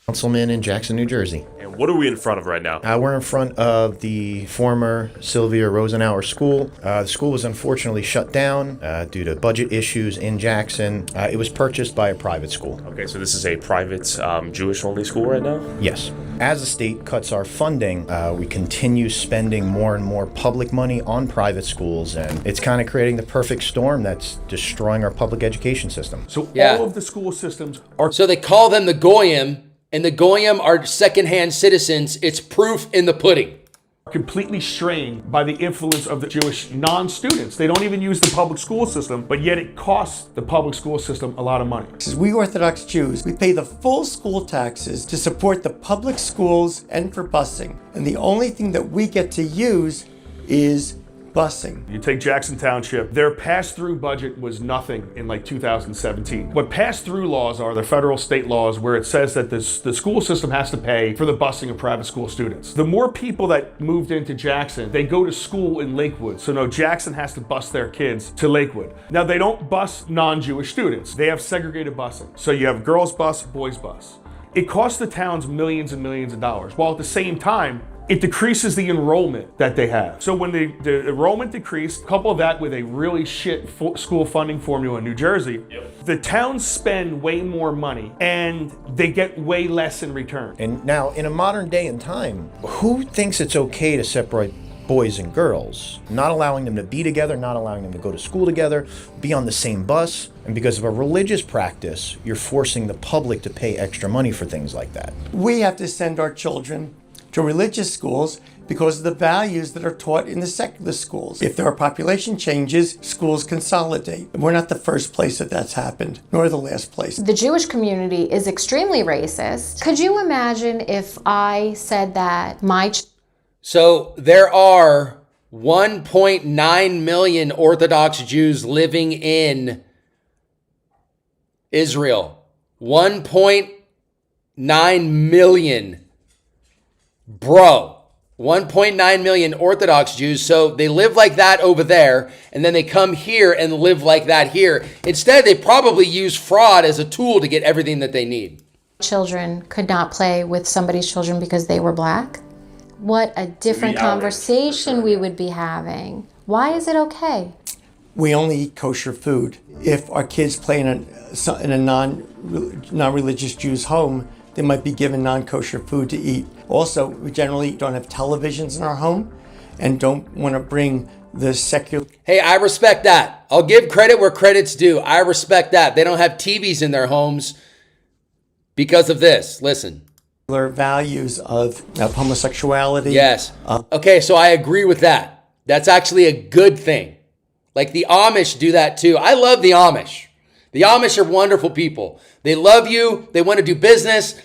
Councilman in Jackson, New Jersey. And what are we in front of right now? We're in front of the former Sylvia Rosenauer School. The school was unfortunately shut down due to budget issues in Jackson. It was purchased by a private school. Okay, so this is a private Jewish-only school right now? Yes. As the state cuts our funding, we continue spending more and more public money on private schools, and it's kind of creating the perfect storm that's destroying our public education system. So all of the school systems are... So they call them the Goyim, and the Goyim are secondhand citizens. It's proof in the pudding. Completely strained by the influence of the Jewish non-students. They don't even use the public school system, but yet it costs the public school system a lot of money. We Orthodox Jews, we pay the full school taxes to support the public schools and for busing. And the only thing that we get to use is busing. You take Jackson Township, their pass-through budget was nothing in like 2017. What pass-through laws are, they're federal state laws where it says that the school system has to pay for the busing of private school students. The more people that moved into Jackson, they go to school in Lakewood. So no, Jackson has to bus their kids to Lakewood. Now they don't bus non-Jewish students. They have segregated busing. So you have girls bus, boys bus. It costs the towns millions and millions of dollars, while at the same time, it decreases the enrollment that they have. So when the enrollment decreased, couple that with a really shit school funding formula in New Jersey, the towns spend way more money and they get way less in return. And now, in a modern day and time, who thinks it's okay to separate boys and girls? Not allowing them to be together, not allowing them to go to school together, be on the same bus. And because of a religious practice, you're forcing the public to pay extra money for things like that. We have to send our children to religious schools because of the values that are taught in the secular schools. If there are population changes, schools consolidate. We're not the first place that's happened, nor the last place. The Jewish community is extremely racist. Could you imagine if I said that So there are 1.9 million Orthodox Jews living in Israel. 1.9 million. Bro, 1.9 million Orthodox Jews. So they live like that over there, and then they come here and live like that here. Instead, they probably use fraud as a tool to get everything that they need. children could not play with somebody's children because they were black? What a different conversation we would be having. Why is it okay? We only eat kosher food. If our kids play in a non-religious Jew's home, they might be given non-kosher food to eat. Also, we generally don't have televisions in our home and don't want to bring the secular... Hey, I respect that. I'll give credit where credit's due. I respect that. They don't have TVs in their homes because of this. Listen. Values of homosexuality. Yes. Okay, so I agree with that. That's actually a good thing. Like the Amish do that too. I love the Amish. The Amish are wonderful people. They love you. They want to do business.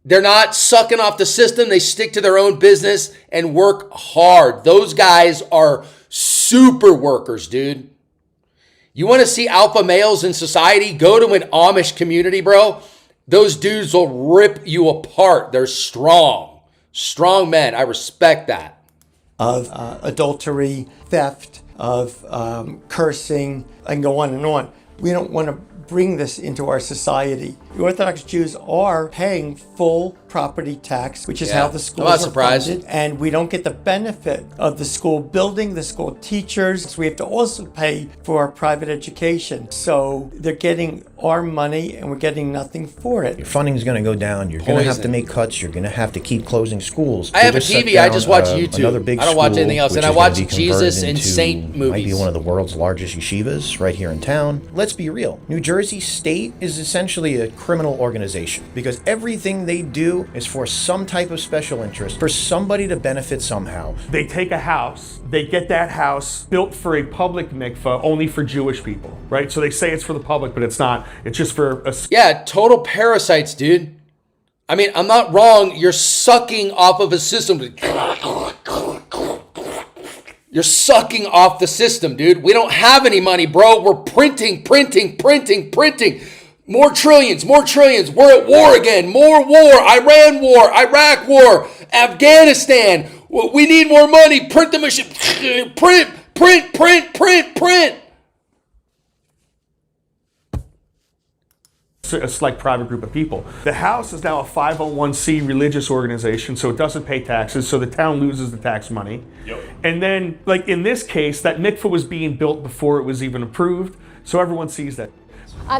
They're not sucking off the system. They stick to their own business and work hard. Those guys are super workers, dude. You want to see alpha males in society? Go to an Amish community, bro. Those dudes will rip you apart. They're strong. Strong men. I respect that. Of adultery, theft, of cursing, I can go on and on. We don't want to bring this into our society. The Orthodox Jews are paying full property tax, which is Yeah. how I'm the not schools are surprised. funded, and we don't get the benefit of the school building, the school teachers. So we have to also pay for our private education. So they're getting our money, and we're getting nothing for it. Your funding's going to go down. You're going to have to Poison. make cuts. You're going to have to keep closing schools. I have They a just shut TV. I down, just watch YouTube. Another big I don't watch school, anything else, which and I is gonna watch be Jesus converted and into- Saint Might be movies. one of the world's largest yeshivas right here in town. Let's be real. New Jersey State is essentially a criminal organization because everything they do is for some type of special interest, for somebody to benefit somehow. They take a house, they get that house built for a public mikvah only for Jewish people, right? So they say it's for the public, but it's not. It's just for a... Yeah, total parasites, dude. I mean, I'm not wrong. You're sucking off of a system. You're sucking off the system, dude. We don't have any money, bro. We're printing. More trillions. We're at war again. More war. Iran war. Iraq war. Afghanistan. We need more money. Print the machine. Print. a select private group of people. The house is now a 501c religious organization, so it doesn't pay taxes, so the town loses the tax money. Yep. And then, like in this case, that mikveh was being built before it was even approved, so everyone sees that.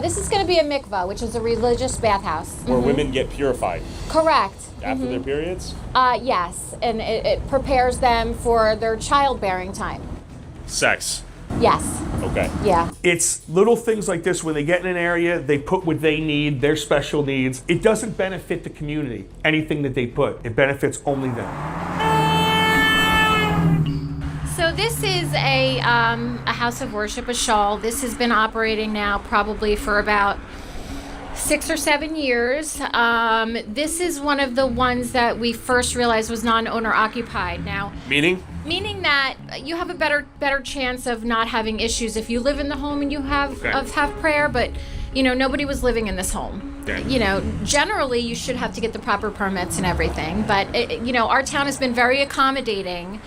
This is going to be a mikvah, which is a religious bathhouse. Where women get purified Correct. after their periods? Yes, and it prepares them for their childbearing time. Sex. Yes. Okay. Yeah. It's little things like this when they get in an area, they put what they need, their special needs. It doesn't benefit the community, anything that they put. It benefits only them. So this is a house of worship, a shawl. This has been operating now probably for about 6 or 7 years. This is one of the ones that we first realized was non-owner occupied. Now, meaning that you have a better chance of not having issues if you live in the home and you have prayer, but nobody was living in this home. Generally you should have to get the proper permits and everything, but our town has been very accommodating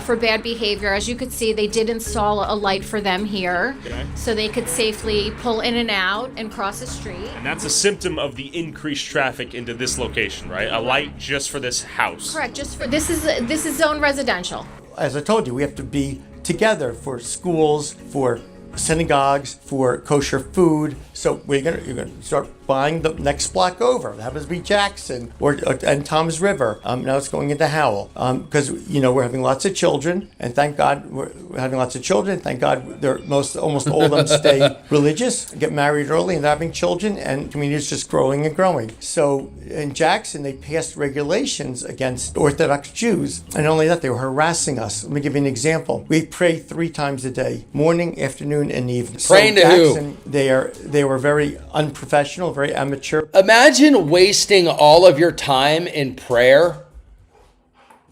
for bad behavior. As you could see, they did install a light for them here, so they could safely pull in and out and cross the street. And that's a symptom of the increased traffic into this location, right? A light just for this house. Correct. Just for this is zone residential. As I told you, we have to be together for schools, for synagogues, for kosher food. So you're gonna start buying the next block over. That happens to be Jackson and Tom's River. Now it's going into Howell because we're having lots of children, and thank God we're having lots of children. Thank God almost all of them stay religious, get married early, and they're having children, and community is just growing and growing. So in Jackson, they passed regulations against Orthodox Jews, and not only that, they were harassing us. Let me give you an example. We pray 3 times a day: morning, afternoon, and evening. Praying to who? They were very unprofessional, very amateur. Imagine wasting all of your time in prayer,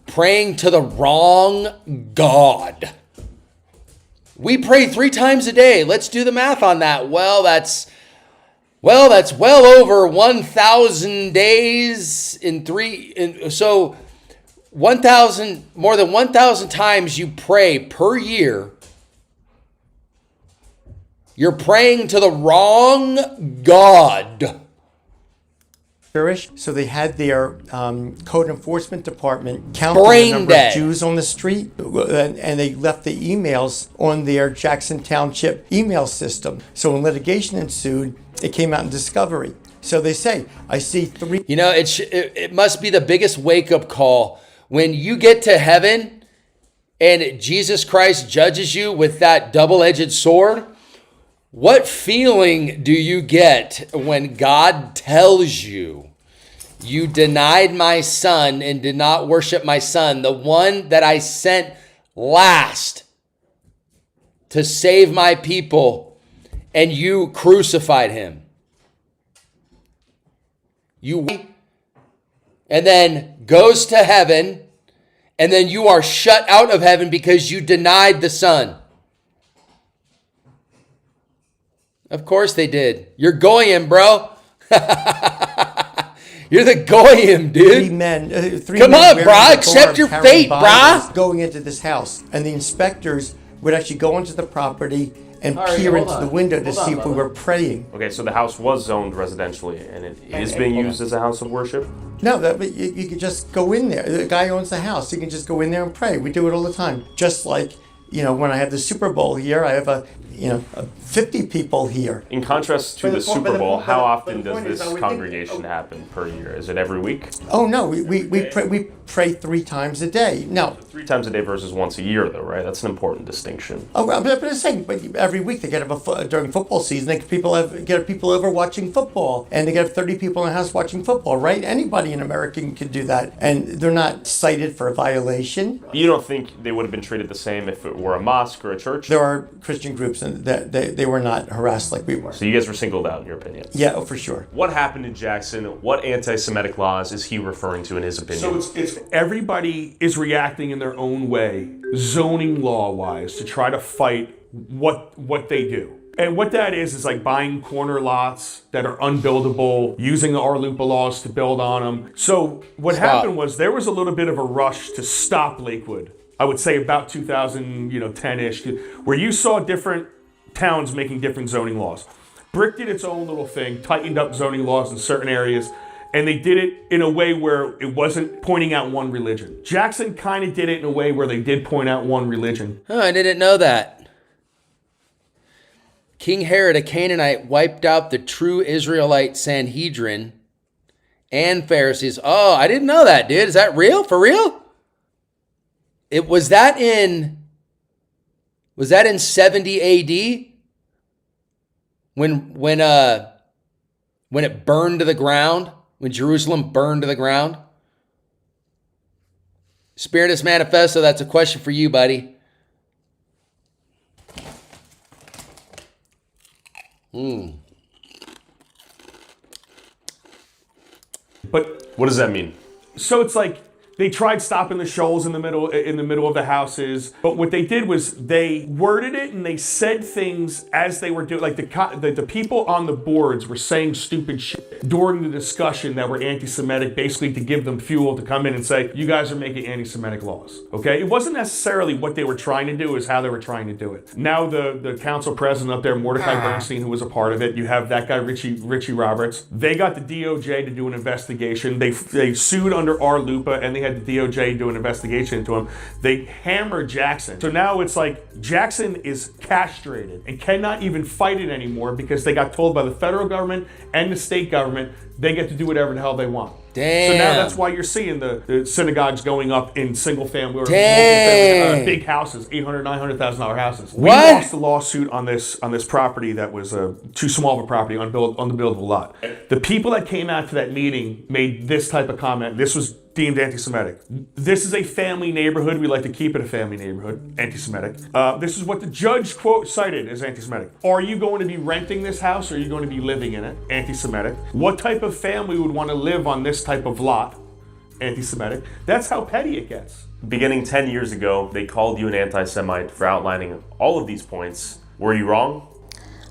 praying to the wrong God. We pray 3 times a day. Let's do the math on that. Well, that's well over 1,000 days so 1,000, more than 1,000 times you pray per year. You're praying to the wrong God. So they had their code enforcement department count the number of Jews on the street, and they left the emails on their Jackson Township email system. So when litigation ensued, it came out in discovery. So they say, I see 3. It must be the biggest wake-up call when you get to heaven and Jesus Christ judges you with that double-edged sword. What feeling do you get when God tells you, you denied my son and did not worship my son, the one that I sent last to save my people, and you crucified him? And then goes to heaven, and then you are shut out of heaven because you denied the son. Of course they did. You're goyim, bro. You're the goyim, dude. 3 men. Come on, brah. Accept your fate, brah. Going into this house, and the inspectors would actually go onto the property and All right, peer hold into on. the window to Hold on, see if we Bubba. were praying. Okay, so the house was zoned residentially, and it is Hey, being hold used on. as a house of worship? No, but you could just go in there. The guy owns the house. You can just go in there and pray. We do it all the time. Just like, when I have the Super Bowl here, I have 50 people here. In contrast to But the the point- Super but the Bowl, point- how but the often does point is, this I would think- congregation happen per year? Is it every week? Oh no, we pray 3 times a day. No. 3 times a day versus once a year, though, right? That's an important distinction. Oh, but I'm saying, but every week they get during football season, get people over watching football, and they get 30 people in the house watching football, right? Anybody in America can do that, and they're not cited for a violation. You don't think they would have been treated the same if it were a mosque or a church? There are Christian groups, and they were not harassed like we were. So you guys were singled out, in your opinion? Yeah, for sure. What happened in Jackson? What anti-Semitic laws is he referring to in his opinion? So it's everybody is reacting in their own way, zoning law-wise, to try to fight what they do. And what that is like buying corner lots that are unbuildable, using the RLUIPA laws to build on them. So what happened was there was a little bit of a rush to stop Lakewood. I would say about 2010-ish, where you saw different towns making different zoning laws. Brick did its own little thing, tightened up zoning laws in certain areas, and they did it in a way where it wasn't pointing out one religion. Jackson kind of did it in a way where they did point out one religion. Oh, I didn't know that. King Herod, a Canaanite, wiped out the true Israelite Sanhedrin and Pharisees. Oh, I didn't know that, dude. Is that real? For real? Was that in 70 AD? When it burned to the ground? When Jerusalem burned to the ground? Spiritus Manifesto, that's a question for you, buddy. But what does that mean? So it's like they tried stopping the shoals in the middle of the houses, but what they did was they worded it and they said things as they were doing. Like the people on the boards were saying stupid shit during the discussion that were anti-Semitic, basically to give them fuel to come in and say, "You guys are making anti-Semitic laws." Okay, it wasn't necessarily what they were trying to do; it was how they were trying to do it. Now the council president up there, Mordecai Bernstein, who was a part of it, you have that guy Richie Roberts. They got the DOJ to do an investigation. They sued under RLUIPA, and they had the DOJ do an investigation into him. They hammered Jackson. So now it's like Jackson is castrated and cannot even fight it anymore because they got told by the federal government and the state government they get to do whatever the hell they want. Damn. So now that's why you're seeing the synagogues going up in single family or Damn. big houses, $800,000, $900,000 houses. We What? lost the lawsuit on this property that was too small of a property, unbuildable lot. The people that came out to that meeting made this type of comment. This was deemed anti-Semitic. This is a family neighborhood. We like to keep it a family neighborhood. Anti-Semitic. This is what the judge, quote, cited as anti-Semitic. Are you going to be renting this house or are you going to be living in it? Anti-Semitic. What type of family would want to live on this type of lot? Anti-Semitic. That's how petty it gets. Beginning 10 years ago, they called you an anti-Semite for outlining all of these points. Were you wrong?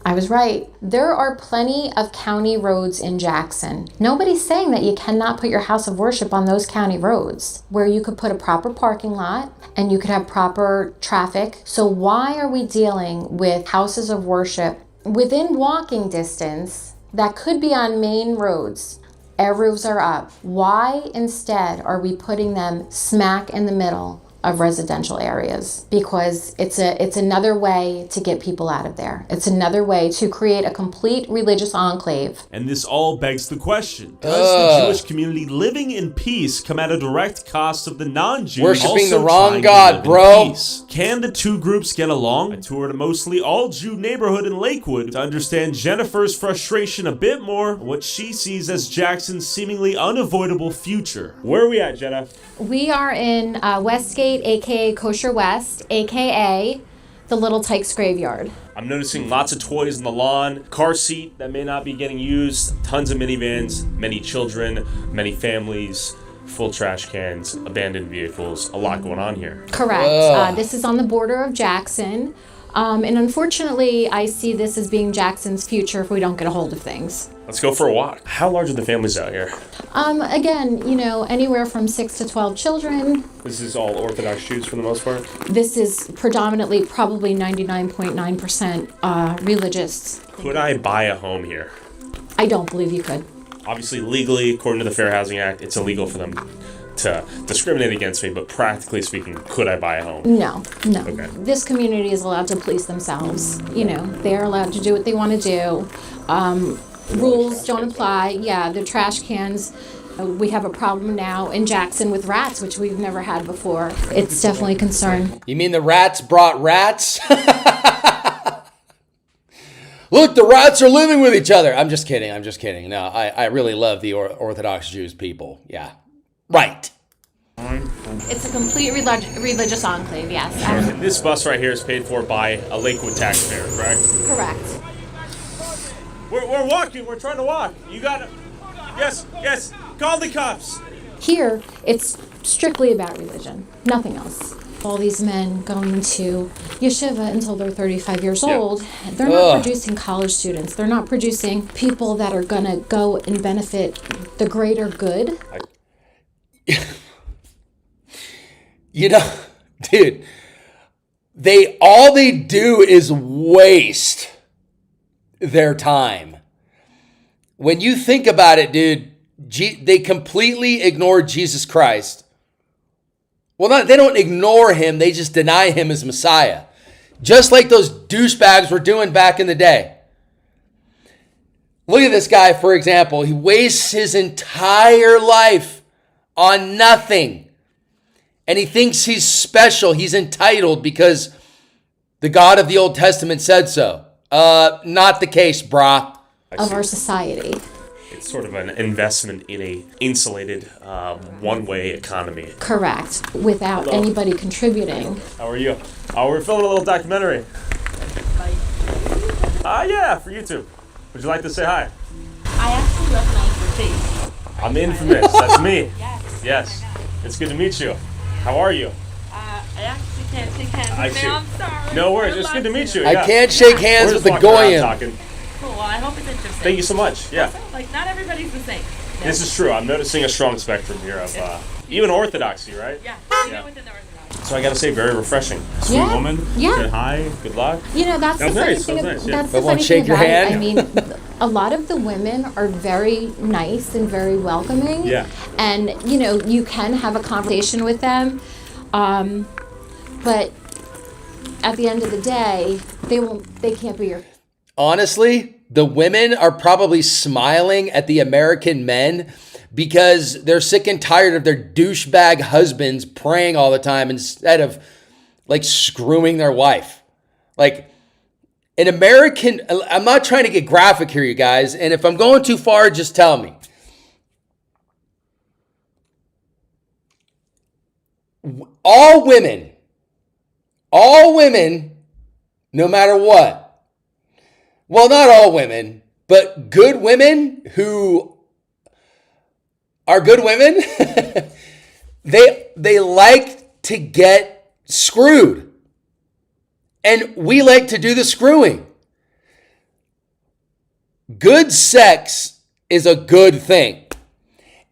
I was right. There are plenty of county roads in Jackson. Nobody's saying that you cannot put your house of worship on those county roads where you could put a proper parking lot and you could have proper traffic. So why are we dealing with houses of worship within walking distance that could be on main roads? Air roofs are up. Why instead are we putting them smack in the middle of residential areas? Because it's another way to get people out of there. It's another way to create a complete religious enclave. And this all begs the question, does the Jewish community living in peace come at a direct cost of the non-Jews Worshipping also the wrong trying God, to live bro. in peace? Can the two groups get along? I toured a mostly all-Jew neighborhood in Lakewood to understand Jennifer's frustration a bit more, what she sees as Jackson's seemingly unavoidable future. Where are we at, Jenna? We are in Westgate, aka Kosher West, aka the Little Tykes Graveyard. I'm noticing lots of toys on the lawn, car seat that may not be getting used, tons of minivans, many children, many families, full trash cans, abandoned vehicles, a lot going on here. Correct. This is on the border of Jackson. And unfortunately, I see this as being Jackson's future if we don't get a hold of things. Let's go for a walk. How large are the families out here? Again, anywhere from 6 to 12 children. This is all Orthodox Jews for the most part? This is predominantly probably 99.9% religious. Could I buy a home here? I don't believe you could. Obviously, legally, according to the Fair Housing Act, it's illegal for them to discriminate against me, but practically speaking, could I buy a home? No. Okay. This community is allowed to police themselves. They're allowed to do what they want to do. Rules don't apply. Yeah, the trash cans. We have a problem now in Jackson with rats, which we've never had before. It's definitely a concern. You mean the rats brought rats? Look, the rats are living with each other. I'm just kidding. No, I really love the Orthodox Jews people. Yeah. Right. It's a complete religious enclave, yes. And this bus right here is paid for by a Lakewood taxpayer, correct? Correct. We're walking. We're trying to walk. You got it. Yes. Call the cops. Here, it's strictly about religion, nothing else. All these men going to yeshiva until they're 35 years old, they're not producing college students. They're not producing people that are going to go and benefit the greater good. Dude, all they do is waste their time. When you think about it, dude, they completely ignore Jesus Christ. Well, they don't ignore him. They just deny him as Messiah. Just like those douchebags were doing back in the day. Look at this guy, for example. He wastes his entire life on nothing. And he thinks he's special. He's entitled because the God of the Old Testament said so. Not the case, brah. Of our society. It's sort of an investment in a insulated, one-way economy. Correct. Without anybody contributing. How are you? We're filming a little documentary. Yeah, for YouTube. Would you like to say hi? I actually recognize your face. I'm infamous. That's me. Yes. It's good to meet you. How are you? I actually can't shake hands I with see. you. I'm sorry. No worries. It's good to meet you. I can't shake hands with the Goyim. Cool. Well, I hope it's interesting. Thank you so much. Yeah. Like, not everybody's the same. This is true. I'm noticing a strong spectrum here of even Orthodoxy, right? Yeah. Even within the Orthodox. So I gotta say, very refreshing. Sweet woman. Yeah. Said hi. Good luck. That's the funny thing. That's the funny thing about it. I mean, a lot of the women are very nice and very welcoming. Yeah. And you can have a conversation with them, but at the end of the day, they can't be your. Honestly, the women are probably smiling at the American men because they're sick and tired of their douchebag husbands praying all the time instead of screwing their wife. An American, I'm not trying to get graphic here, you guys, and if I'm going too far, just tell me. All women, no matter what, well, not all women, but good women who are good women, they like to get screwed. And we like to do the screwing. Good sex is a good thing.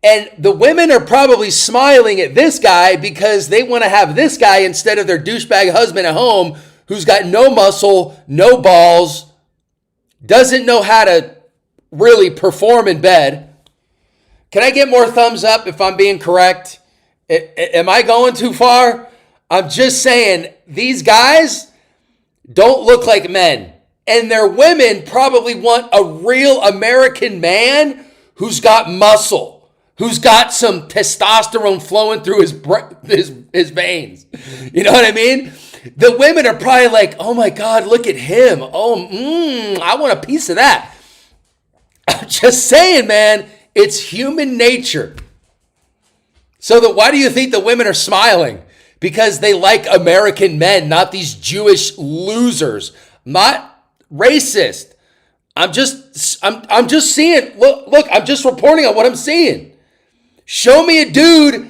And the women are probably smiling at this guy because they want to have this guy instead of their douchebag husband at home who's got no muscle, no balls, doesn't know how to really perform in bed. Can I get more thumbs up if I'm being correct? Am I going too far? I'm just saying these guys don't look like men. And their women probably want a real American man who's got muscle, who's got some testosterone flowing through his veins. You know what I mean? The women are probably like, oh my God, look at him. I want a piece of that. I'm just saying, man, it's human nature. So why do you think the women are smiling? Because they like American men, not these Jewish losers. I'm not racist. I'm just seeing, look, I'm just reporting on what I'm seeing. Show me a dude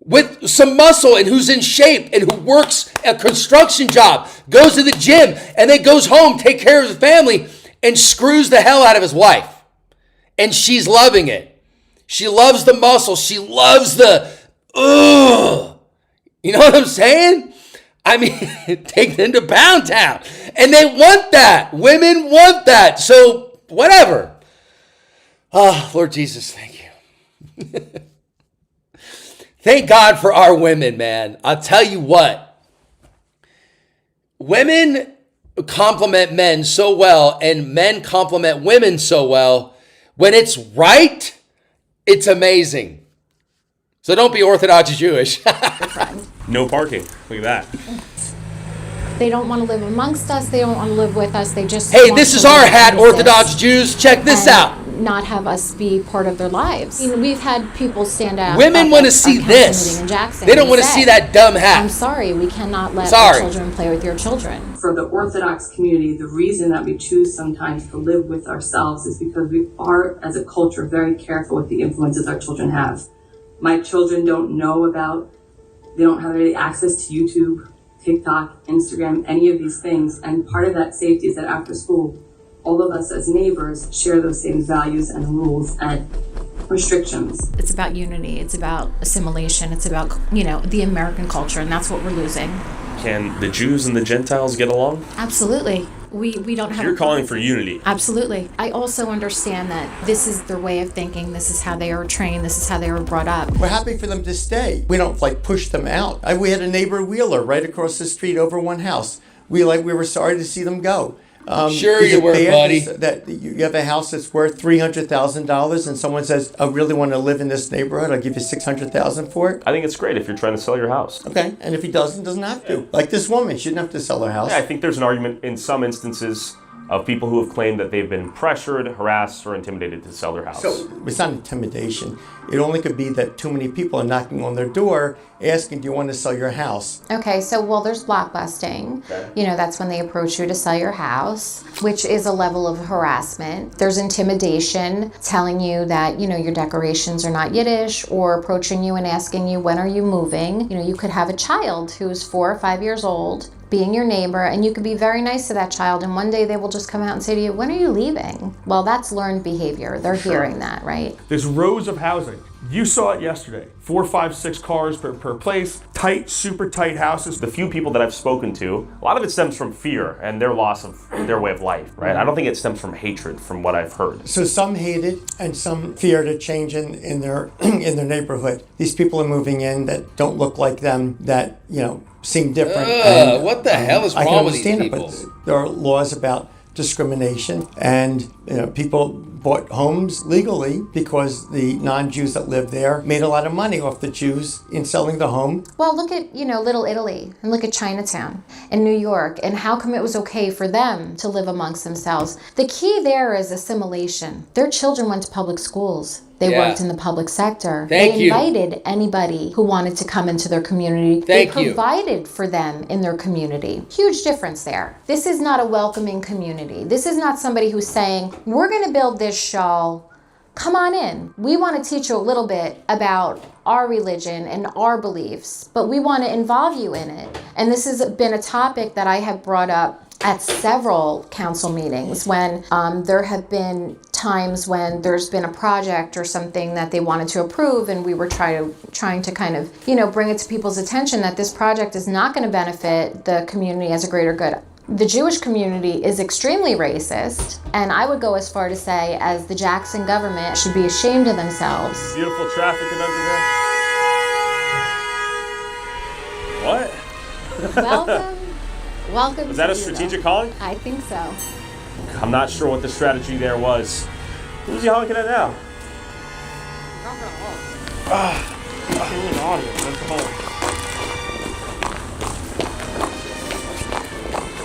with some muscle and who's in shape and who works a construction job, goes to the gym, and then goes home, take care of his family, and screws the hell out of his wife. And she's loving it. She loves the muscle. She loves the, ugh. You know what I'm saying? I mean, take them to Pound Town. And they want that. Women want that. So, whatever. Oh, Lord Jesus, thank you. Thank God for our women, man. I'll tell you what. Women compliment men so well, and men compliment women so well. When it's right, it's amazing. So don't be Orthodox Jewish. No parking. Look at that. They don't want to live amongst us. They don't want to live with us. They just Hey, want this to is our live hat, and Orthodox exist Jews. Check this and out. Not have us be part of their lives. You know, we've had people stand out. Women at want to our see council this. meeting in Jackson They don't and want to say, see that dumb hat. I'm sorry, we cannot let Sorry. our children play with your children. For the Orthodox community, the reason that we choose sometimes to live with ourselves is because we are, as a culture, very careful with the influences our children have. My children don't know about, they don't have any access to YouTube, TikTok, Instagram, any of these things. And part of that safety is that after school, all of us as neighbors share those same values and rules and restrictions. It's about unity. It's about assimilation. It's about, you know, the American culture, and that's what we're losing. Can the Jews and the Gentiles get along? Absolutely. We don't have. You're calling for unity. Absolutely. I also understand that this is their way of thinking. This is how they are trained. This is how they were brought up. We're happy for them to stay. We don't push them out. We had a neighbor Wheeler right across the street over one house. We were sorry to see them go. Sure is you it were, bad buddy. That you have a house that's worth $300,000 and someone says, I really want to live in this neighborhood, I'll give you $600,000 for it? I think it's great if you're trying to sell your house. Okay, and if he doesn't have to. Like this woman, she didn't have to sell her house. Yeah, I think there's an argument in some instances of people who have claimed that they've been pressured, harassed, or intimidated to sell their house. So it's not intimidation. It only could be that too many people are knocking on their door asking, do you want to sell your house? Okay, so there's blockbusting. Okay. You know, that's when they approach you to sell your house, which is a level of harassment. There's intimidation, telling you that, you know, your decorations are not Yiddish, or approaching you and asking you, when are you moving? You know, you could have a child who's 4 or 5 years old, being your neighbor, and you could be very nice to that child, and one day they will just come out and say to you, when are you leaving? Well, that's learned behavior. They're hearing that, right? There's rows of housing. You saw it yesterday. 4, 5, 6 cars per place. Tight, super tight houses. The few people that I've spoken to, a lot of it stems from fear and their loss of their way of life, right? I don't think it stems from hatred, from what I've heard. So some hate it and some feared a change in their in their neighborhood. These people are moving in that don't look like them, that, you know, seem different. What the hell is wrong with these people? But there are laws about discrimination, and you know, people bought homes legally because the non-Jews that lived there made a lot of money off the Jews in selling the home. Well, look at, you know, Little Italy, and look at Chinatown and New York, and how come it was okay for them to live amongst themselves? The key there is assimilation. Their children went to public schools. They worked in the public sector. They invited anybody who wanted to come into their community. They provided for them in their community. Huge difference there. This is not a welcoming community. This is not somebody who's saying, we're going to build this shul. Come on in. We want to teach you a little bit about our religion and our beliefs, but we want to involve you in it. And this has been a topic that I have brought up at several council meetings when there have been times when there's been a project or something that they wanted to approve, and we were trying to kind of, you know, bring it to people's attention that this project is not going to benefit the community as a greater good. The Jewish community is extremely racist, and I would go as far to say as the Jackson government should be ashamed of themselves. Beautiful traffic in Underground. What? Welcome. Was that a strategic calling? I think so. I'm not sure what the strategy there was. Who's he honking at now?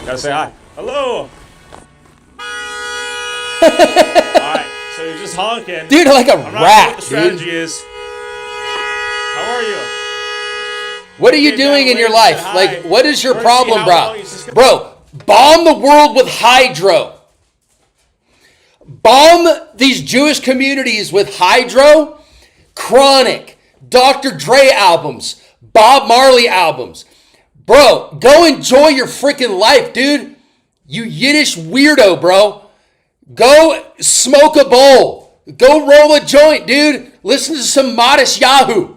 Gotta say hi. Hello. Alright, so you're just honking. Dude, like a I'm not rat, sure what the strategy dude. is. How are you? What are you doing in your life? Like, what is your problem, bro? Bro, bomb the world with hydro. Bomb these Jewish communities with hydro. Chronic. Dr. Dre albums, Bob Marley albums. Bro, go enjoy your freaking life, dude. You Yiddish weirdo, bro. Go smoke a bowl. Go roll a joint, dude. Listen to some modest Yahoo.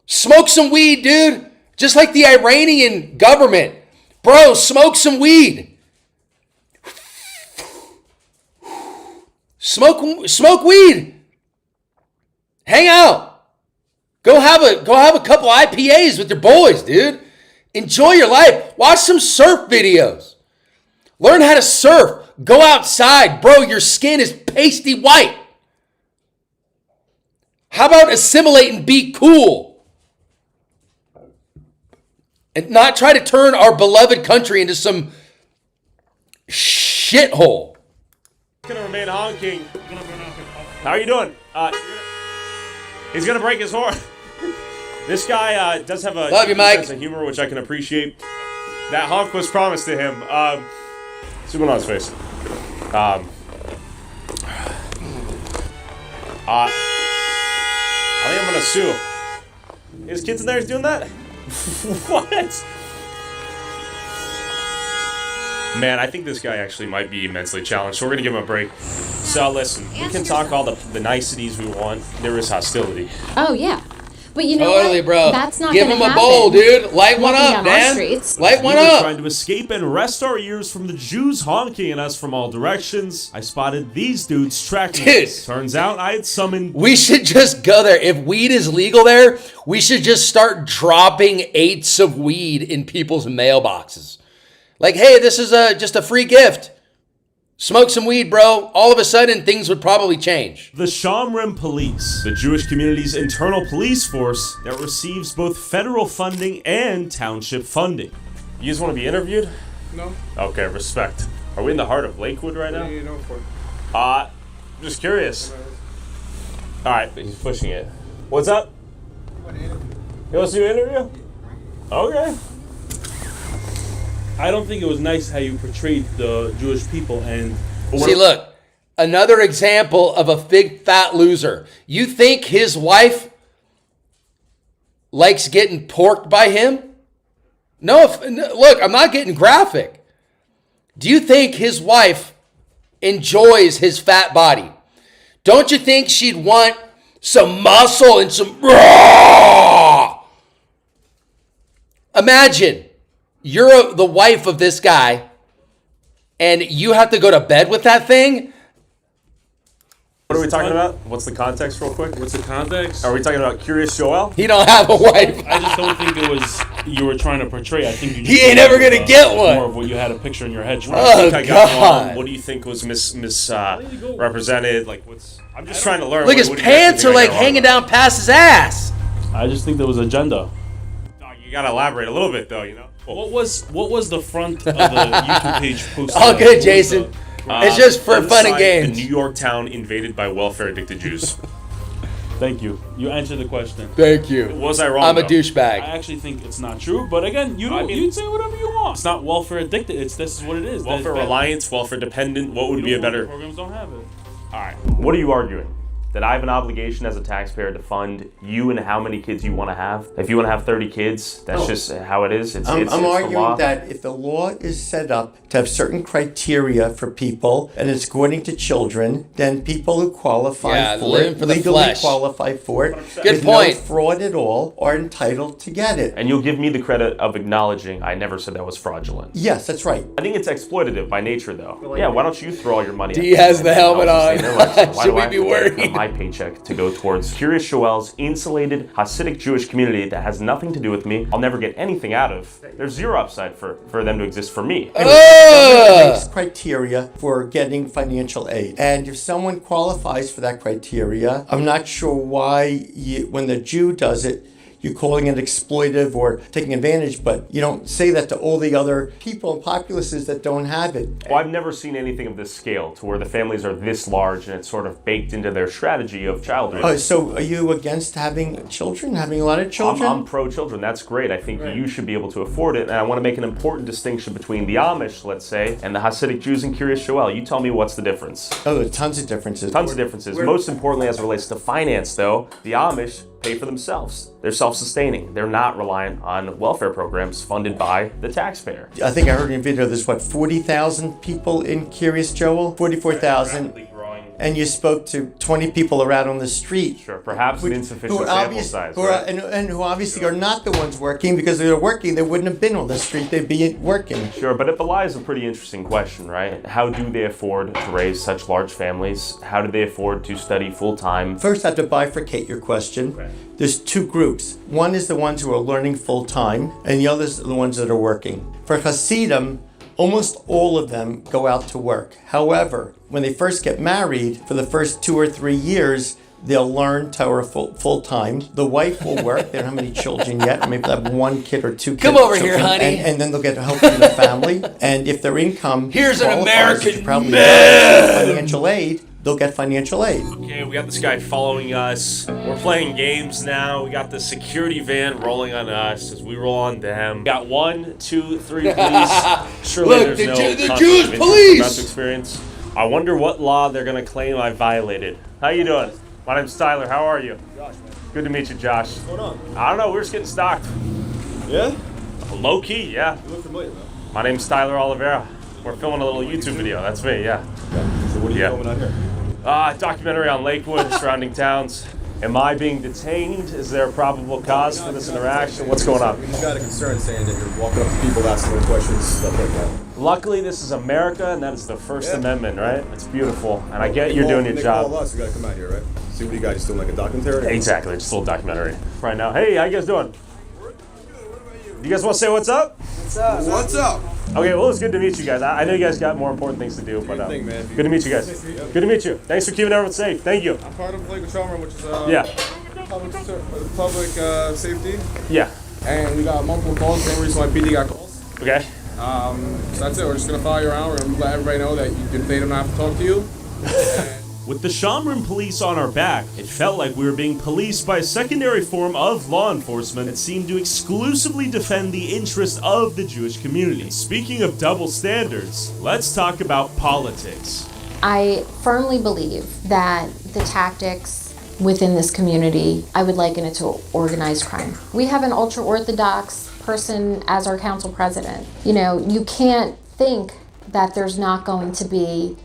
Smoke some weed, dude. Just like the Iranian government. Bro, smoke some weed. Smoke weed. Hang out. Go have a couple IPAs with your boys, dude. Enjoy your life. Watch some surf videos. Learn how to surf. Go outside. Bro, your skin is pasty white. How about assimilate and be cool? And not try to turn our beloved country into some shithole. Gonna remain honking. How are you doing? He's gonna break his horn. This guy does have a Love you, Mike. sense of humor, which I can appreciate. That honk was promised to him. Zoom in on his face. I think I'm gonna sue. His kids in there is doing that? What? Man, I think this guy actually might be mentally challenged, so we're gonna give him a break. So listen, we can talk all the niceties we want. There is hostility. Oh, yeah. But you know Totally, what? bro. That's not Give gonna him a happen. bowl, dude. Light one Walking up, down our man. streets. Light one We were up. trying to escape and rest our ears from the Jews honking at us from all directions. I spotted these dudes tracking us. Turns out I had summoned... We should just go there. If weed is legal there, we should just start dropping 8s of weed in people's mailboxes. Like, hey, this is just a free gift. Smoke some weed, bro. All of a sudden, things would probably change. The Shomrim Police, the Jewish community's internal police force that receives both federal funding and township funding. You just want to be interviewed? No. Okay, respect. Are we in the heart of Lakewood right now? What do you know for? I'm just curious. Alright, he's pushing it. What's up? You want to do an interview? Okay. I don't think it was nice how you portrayed the Jewish people and... See, look, another example of a big fat loser. You think his wife likes getting porked by him? No, look, I'm not getting graphic. Do you think his wife enjoys his fat body? Don't you think she'd want some muscle and some... Imagine you're the wife of this guy and you have to go to bed with that thing? What are we talking about? What's the context real quick? What's the context? Are we talking about Curious Joel? He don't have a wife. I just don't think it was you were trying to portray. I think you just He ain't ever gonna get one. More of what you had a picture in your head. I think I got one. What do you think was misrepresented? Like, what's? I'm just trying to learn. Look, his pants are like hanging down past his ass. I just think there was agenda. You gotta elaborate a little bit, though. You know. What was the front of the YouTube page posted? All good, Jason. It's just for fun and inside games. The New York town invaded by welfare-addicted Jews. Thank you. You answered the question. Thank you. Was I wrong? I'm a though? douchebag. I actually think it's not true, but again, you say whatever you want. It's not welfare addicted. This is what it is. Welfare reliance, welfare dependent. What would be a better? Programs don't have it. All right. What are you arguing? That I have an obligation as a taxpayer to fund you and how many kids you want to have. If you want to have 30 kids, that's just how it is. I'm the arguing law. that if the law is set up to have certain criteria for people and it's according to children, then people who qualify for it, legally qualify for it, with no fraud at all, are entitled to get it. And you'll give me the credit of acknowledging I never said that was fraudulent. Yes, that's right. I think it's exploitative by nature, though. Yeah, why don't you throw all your money? D has the helmet on. Why Should do we I be have to worried? get my paycheck to go towards Curious Joel's insulated Hasidic Jewish community that has nothing to do with me? I'll never get anything out of. There's zero upside for them to exist for me. Makes criteria for getting financial aid, and if someone qualifies for that criteria, I'm not sure why when the Jew does it, you're calling it exploitive or taking advantage, but you don't say that to all the other people and populaces that don't have it. Well, I've never seen anything of this scale to where the families are this large and it's sort of baked into their strategy of child raising. So are you against having children, having a lot of children? I'm pro-children. That's great. I think you should be able to afford it. And I want to make an important distinction between the Amish, let's say, and the Hasidic Jews in Kiryas Joel. You tell me what's the difference. Oh, there's tons of differences. Tons of differences. Most importantly, as it relates to finance, though, the Amish pay for themselves. They're self-sustaining. They're not reliant on welfare programs funded by the taxpayer. I think I heard in a video there's 40,000 people in Kiryas Joel? 44,000. And you spoke to 20 people around on the street. Sure, perhaps an insufficient sample size. And who obviously are not the ones working, because if they were working, they wouldn't have been on the street, they'd be working. Sure, but it belies a pretty interesting question, right? How do they afford to raise such large families? How do they afford to study full-time? First, I have to bifurcate your question. Okay. There's two groups. One is the ones who are learning full-time, and the others are the ones that are working. For Hasidim, almost all of them go out to work. However, when they first get married, for the first 2 or 3 years, they'll learn Torah full time. The wife will work. They don't have any children yet. Maybe they'll have 1 kid or 2 kids. Come over here, honey. And then they'll get help from the family. And if their income here's an American probably man. Financial aid, they'll get financial aid. Okay, we got this guy following us. We're playing games now. We got the security van rolling on us as we roll on them. We got 1, 2, 3 police. Surely Look, there's the no Jewish conflict of police. interest about the experience. I wonder what law they're gonna claim I violated. How you doing? My name's Tyler. How are you? Josh, man. Good to meet you, Josh. What's going on? I don't know. We're just getting stocked. Yeah? Low key, yeah. You look familiar, though. My name's Tyler Oliveira. We're filming a little YouTube video. That's me, yeah. Okay. So what are you filming out here? Documentary on Lakewood, surrounding towns. Am I being detained? Is there a probable cause for this interaction? What's going on? We just got a concern saying that you're walking up to people asking them questions, stuff like that. Luckily, this is America, and that is the First Amendment, right? It's beautiful, and I get you're doing your job. Call us, we gotta come out here, right? See what you guys doing, like a documentary? Exactly, just a little documentary. Right now, hey, how you guys doing? You guys want to say what's up? What's up? What's up? Okay, well, it's good to meet you guys. I know you guys got more important things to do, but good to meet you guys. Good to meet you. Thanks for keeping everyone safe. Thank you. I'm part of Lakewood Trauma, which is public safety. Yeah. And we got multiple calls. Same reason why PD got calls. Okay. So that's it. We're just gonna follow you around. We're gonna let everybody know that they don't have to talk to you. With the Shomron police on our back, it felt like we were being policed by a secondary form of law enforcement that seemed to exclusively defend the interests of the Jewish community. Speaking of double standards, let's talk about politics. I firmly believe that the tactics within this community, I would liken it to organized crime. We have an ultra-Orthodox person as our council president. You know, you can't think that there's not going to be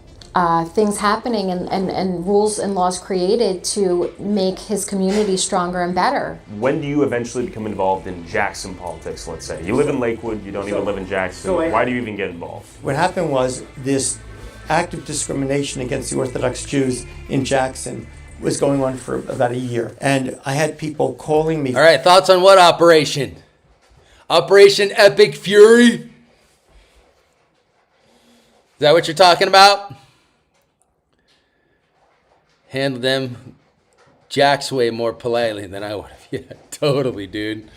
things happening and rules and laws created to make his community stronger and better. When do you eventually become involved in Jackson politics, let's say? You live in Lakewood, you don't even live in Jackson. Why do you even get involved? What happened was this act of discrimination against the Orthodox Jews in Jackson was going on for about a year. And I had people calling me. All right, thoughts on what operation? Operation Epic Fury? Is that what you're talking about? Handled them Jack's way more politely than I would have. Yeah, totally, dude.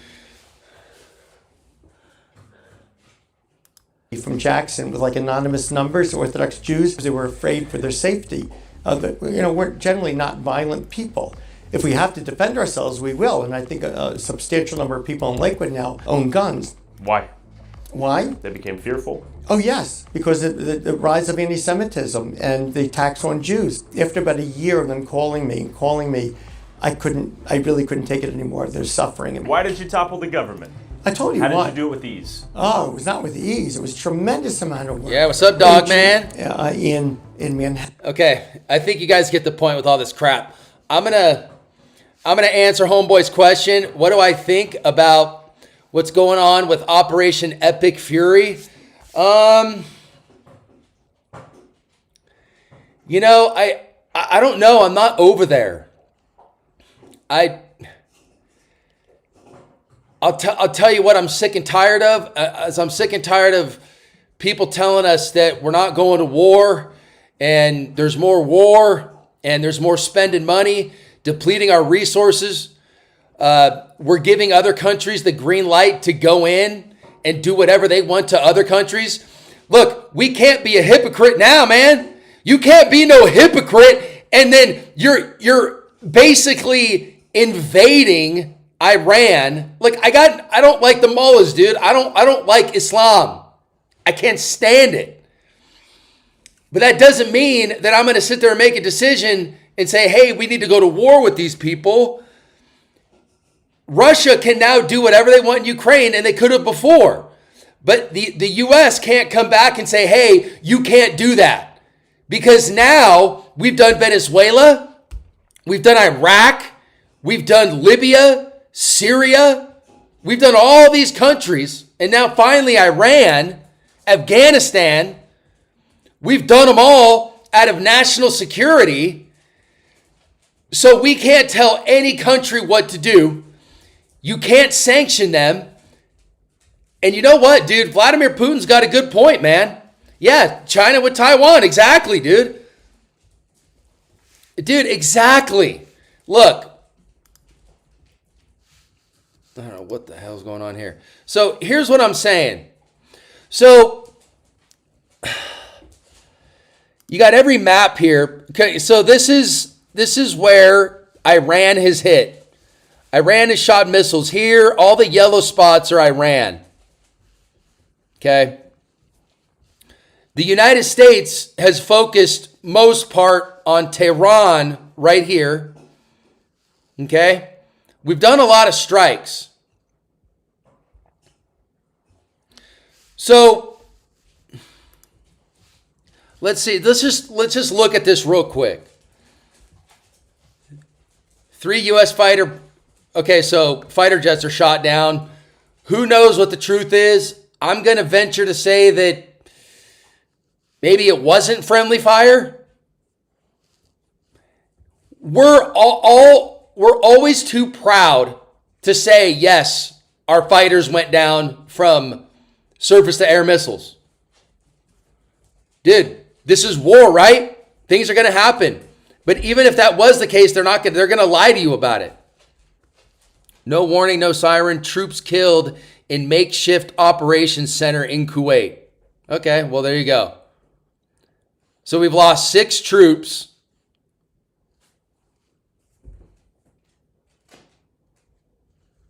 From Jackson with like anonymous numbers, Orthodox Jews, they were afraid for their safety. We're generally not violent people. If we have to defend ourselves, we will. And I think a substantial number of people in Lakewood now own guns. Why? Why? They became fearful. Oh, yes, because of the rise of anti-Semitism and the attacks on Jews. After about a year of them calling me, I really couldn't take it anymore. They're suffering. Why did you topple the government? I told you How why. did you do it with ease? Oh, it was not with ease. It was a tremendous amount of work. Yeah, what's up, dog man? In Manhattan. Okay, I think you guys get the point with all this crap. I'm gonna answer Homeboy's question. What do I think about what's going on with Operation Epic Fury? You know, I don't know. I'm not over there. I'll tell you what I'm sick and tired of. I'm sick and tired of people telling us that we're not going to war, and there's more war, and there's more spending money, depleting our resources. We're giving other countries the green light to go in and do whatever they want to other countries. Look, we can't be a hypocrite now, man. You can't be no hypocrite, and then you're basically invading Iran. Like I don't like the mullahs, dude. I don't like Islam. I can't stand it. But that doesn't mean that I'm going to sit there and make a decision and say, hey, we need to go to war with these people. Russia can now do whatever they want in Ukraine, and they could have before. But the U.S. can't come back and say, hey, you can't do that. Because now we've done Venezuela, we've done Iraq, we've done Libya, Syria, we've done all these countries, and now finally Iran, Afghanistan. We've done them all out of national security. So we can't tell any country what to do. You can't sanction them. And you know what, dude? Vladimir Putin's got a good point, man. Yeah, China with Taiwan. Exactly, dude. Dude, exactly. Look. I don't know what the hell's going on here. So here's what I'm saying. So you got every map here. Okay, so this is where Iran has hit. Iran has shot missiles here. All the yellow spots are Iran. Okay. The United States has focused most part on Tehran right here. Okay. We've done a lot of strikes. So let's see. Let's just look at this real quick. 3 U.S. fighter. Okay, so fighter jets are shot down. Who knows what the truth is? I'm going to venture to say that maybe it wasn't friendly fire. We're always too proud to say, yes, our fighters went down from surface to air missiles. Dude, this is war, right? Things are going to happen. But even if that was the case, they're going to lie to you about it. No warning, no siren. Troops killed in makeshift operations center in Kuwait. Okay, well, there you go. So we've lost 6 troops.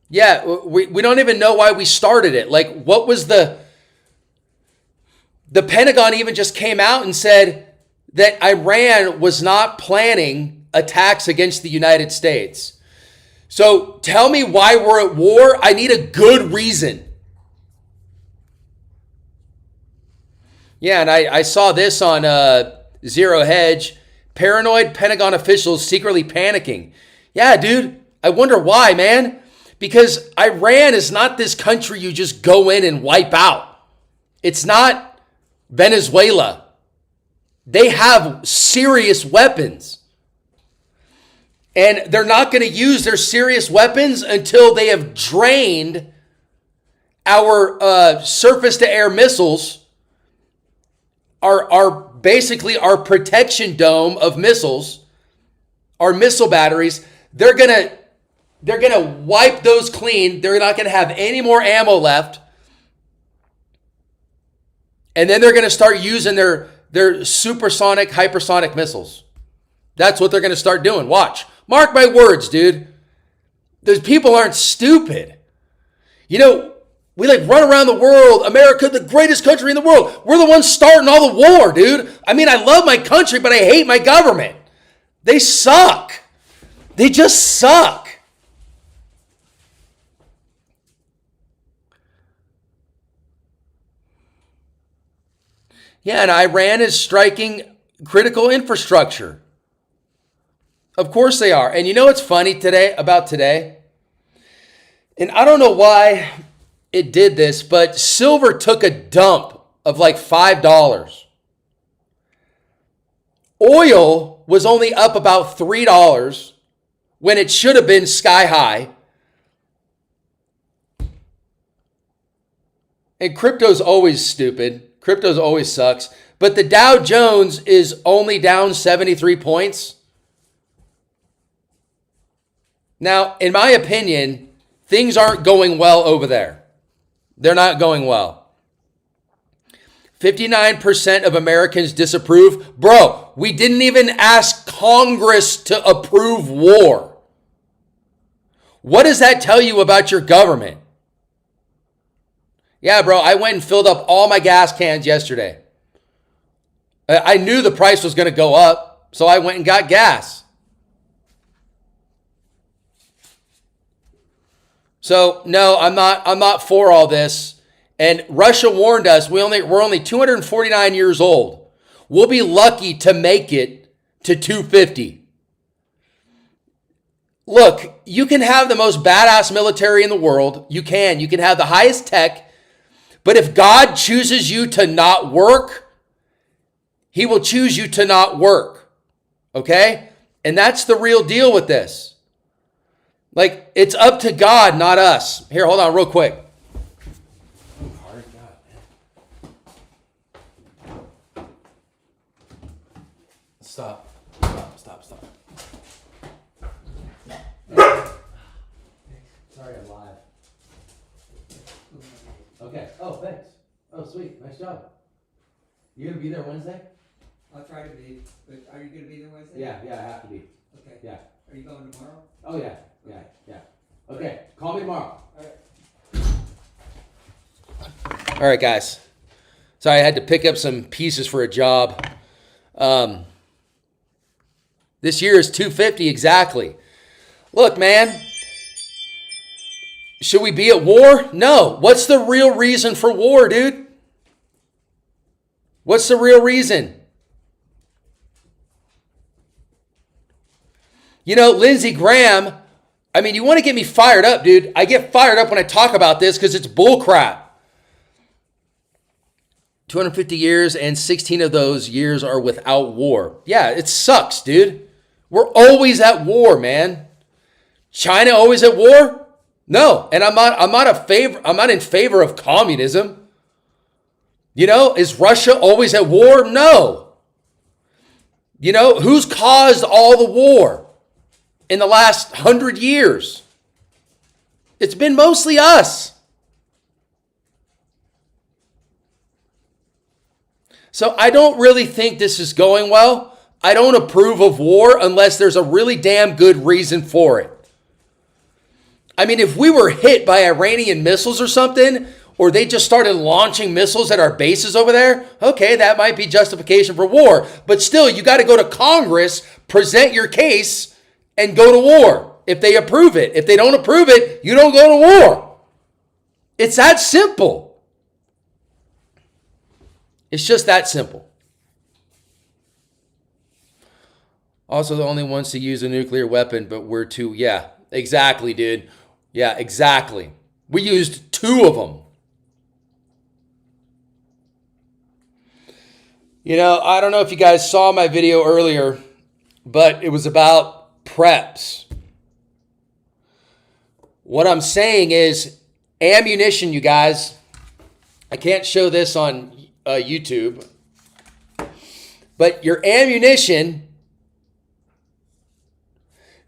Yeah, we don't even know why we started it. Like, what was the Pentagon even just came out and said that Iran was not planning attacks against the United States. So tell me why we're at war. I need a good reason. Yeah, and I saw this on Zero Hedge. Paranoid Pentagon officials secretly panicking. Yeah, dude. I wonder why, man. Because Iran is not this country you just go in and wipe out. It's not Venezuela. They have serious weapons. And they're not going to use their serious weapons until they have drained our surface-to-air missiles, our basically our protection dome of missiles, our missile batteries. They're gonna wipe those clean. They're not going to have any more ammo left, and then they're going to start using their supersonic, hypersonic missiles. That's what they're going to start doing. Watch. Mark my words, dude. Those people aren't stupid. You know, we run around the world. America, the greatest country in the world. We're the ones starting all the war, dude. I mean, I love my country, but I hate my government. They suck. They just suck. Yeah, and Iran is striking critical infrastructure. Of course they are. And you know what's funny about today? And I don't know why it did this, but silver took a dump of like $5. Oil was only up about $3 when it should have been sky high. And crypto's always stupid. Crypto's always sucks. But the Dow Jones is only down 73 points. Now, in my opinion, things aren't going well over there. They're not going well. 59% of Americans disapprove. Bro, we didn't even ask Congress to approve war. What does that tell you about your government? Yeah, bro, I went and filled up all my gas cans yesterday. I knew the price was going to go up, so I went and got gas. So, no, I'm not for all this. And Russia warned us, we're only 249 years old. We'll be lucky to make it to 250. Look, you can have the most badass military in the world. You can have the highest tech. But if God chooses you to not work, he will choose you to not work. Okay? And that's the real deal with this. Like, it's up to God, not us. Here, hold on real quick. Stop. Sorry, I'm live. Okay. Oh, thanks. Oh, sweet. Nice job. You gonna be there Wednesday? I'll try to be. But are you gonna be there Wednesday? Yeah, I have to be. Okay. Yeah. Are you going tomorrow? Oh yeah. Okay. Call me tomorrow. All right, guys. Sorry, I had to pick up some pieces for a job. This year is 250 exactly. Look, man. Should we be at war? No. What's the real reason for war, dude? What's the real reason? You know, Lindsey Graham, I mean, you want to get me fired up, dude. I get fired up when I talk about this because it's bullcrap. 250 years and 16 of those years are without war. Yeah, it sucks, dude. We're always at war, man. China always at war? No, and I'm not in favor of communism. You know, is Russia always at war? No. You know, who's caused all the war in the last 100 years? It's been mostly us. So I don't really think this is going well. I don't approve of war unless there's a really damn good reason for it. I mean, if we were hit by Iranian missiles or something, or they just started launching missiles at our bases over there, okay, that might be justification for war. But still, you got to go to Congress, present your case, and go to war if they approve it. If they don't approve it, you don't go to war. It's that simple. It's just that simple. Also, the only ones to use a nuclear weapon, but we're too, yeah, exactly, dude. Yeah, exactly. We used 2 of them. You know, I don't know if you guys saw my video earlier, but it was about preps. What I'm saying is ammunition, you guys. I can't show this on YouTube, but your ammunition,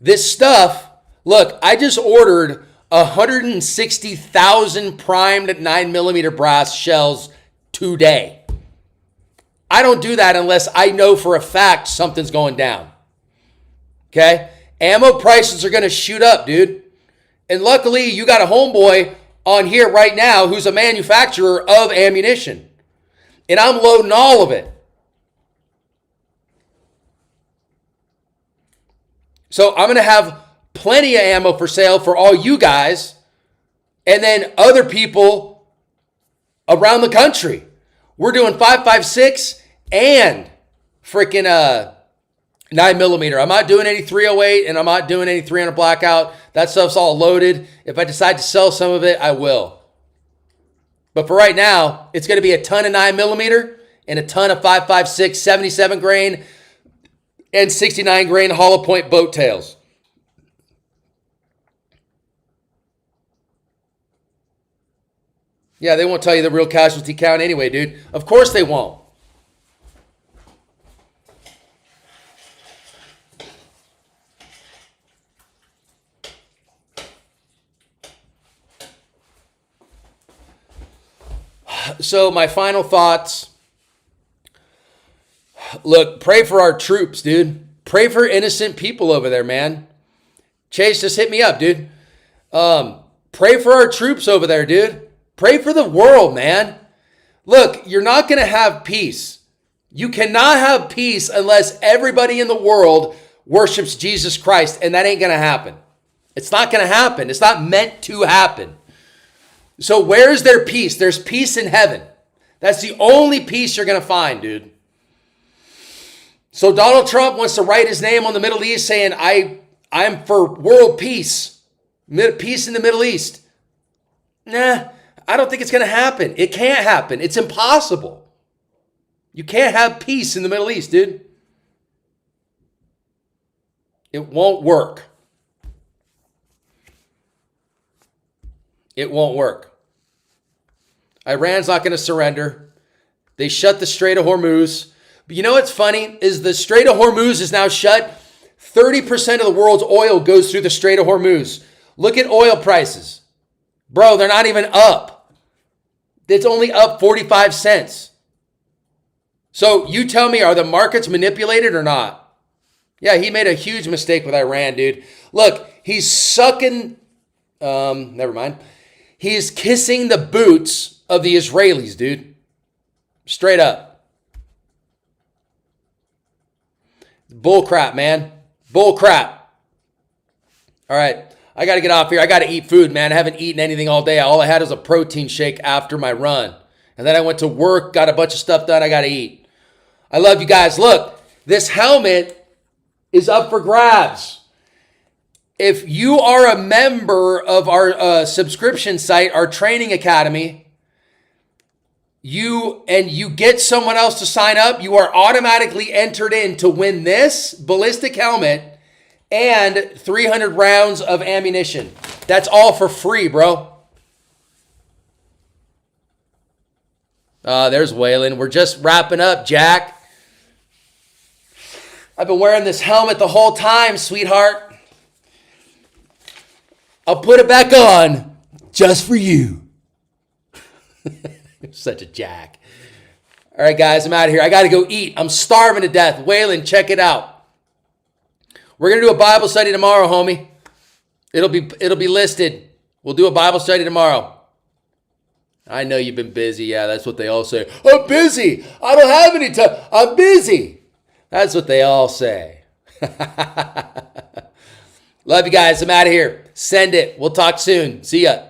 this stuff, look, I just ordered 160,000 primed 9mm brass shells today. I don't do that unless I know for a fact something's going down. Okay? Ammo prices are going to shoot up, dude. And luckily, you got a homeboy on here right now who's a manufacturer of ammunition. And I'm loading all of it. So I'm going to have plenty of ammo for sale for all you guys and then other people around the country. We're doing 5.56 and freaking 9mm. I'm not doing any 308 and I'm not doing any 300 blackout. That stuff's all loaded. If I decide to sell some of it, I will. But for right now, it's going to be a ton of 9mm and a ton of 5.56, 77 grain and 69 grain hollow point boat tails. Yeah, they won't tell you the real casualty count anyway, dude. Of course they won't. So my final thoughts. Look, pray for our troops, dude. Pray for innocent people over there, man. Chase, just hit me up, dude. Pray for our troops over there, dude. Pray for the world, man. Look, you're not going to have peace. You cannot have peace unless everybody in the world worships Jesus Christ, and that ain't going to happen. It's not going to happen. It's not meant to happen. So where's their peace? There's peace in heaven. That's the only peace you're going to find, dude. So Donald Trump wants to write his name on the Middle East saying, I'm for world peace. Peace in the Middle East. Nah, I don't think it's going to happen. It can't happen. It's impossible. You can't have peace in the Middle East, dude. It won't work. It won't work. Iran's not going to surrender. They shut the Strait of Hormuz. But you know what's funny is the Strait of Hormuz is now shut. 30% of the world's oil goes through the Strait of Hormuz. Look at oil prices. Bro, they're not even up. It's only up 45 cents. So you tell me, are the markets manipulated or not? Yeah, he made a huge mistake with Iran, dude. Look, he's sucking, never mind. He's kissing the boots of the Israelis, dude. Straight up. Bull crap, man. Bull crap. All right. I got to get off here. I got to eat food, man. I haven't eaten anything all day. All I had was a protein shake after my run. And then I went to work, got a bunch of stuff done. I got to eat. I love you guys. Look, this helmet is up for grabs. If you are a member of our subscription site, our training academy, you get someone else to sign up, you are automatically entered in to win this ballistic helmet and 300 rounds of ammunition. That's all for free, bro. There's Waylon. We're just wrapping up, Jack. I've been wearing this helmet the whole time, sweetheart. I'll put it back on just for you. Such a jack. All right, guys, I'm out of here. I got to go eat. I'm starving to death. Waylon, check it out. We're going to do a Bible study tomorrow, homie. It'll be listed. We'll do a Bible study tomorrow. I know you've been busy. Yeah, that's what they all say. I'm busy. I don't have any time. I'm busy. That's what they all say. Love you guys. I'm out of here. Send it. We'll talk soon. See ya.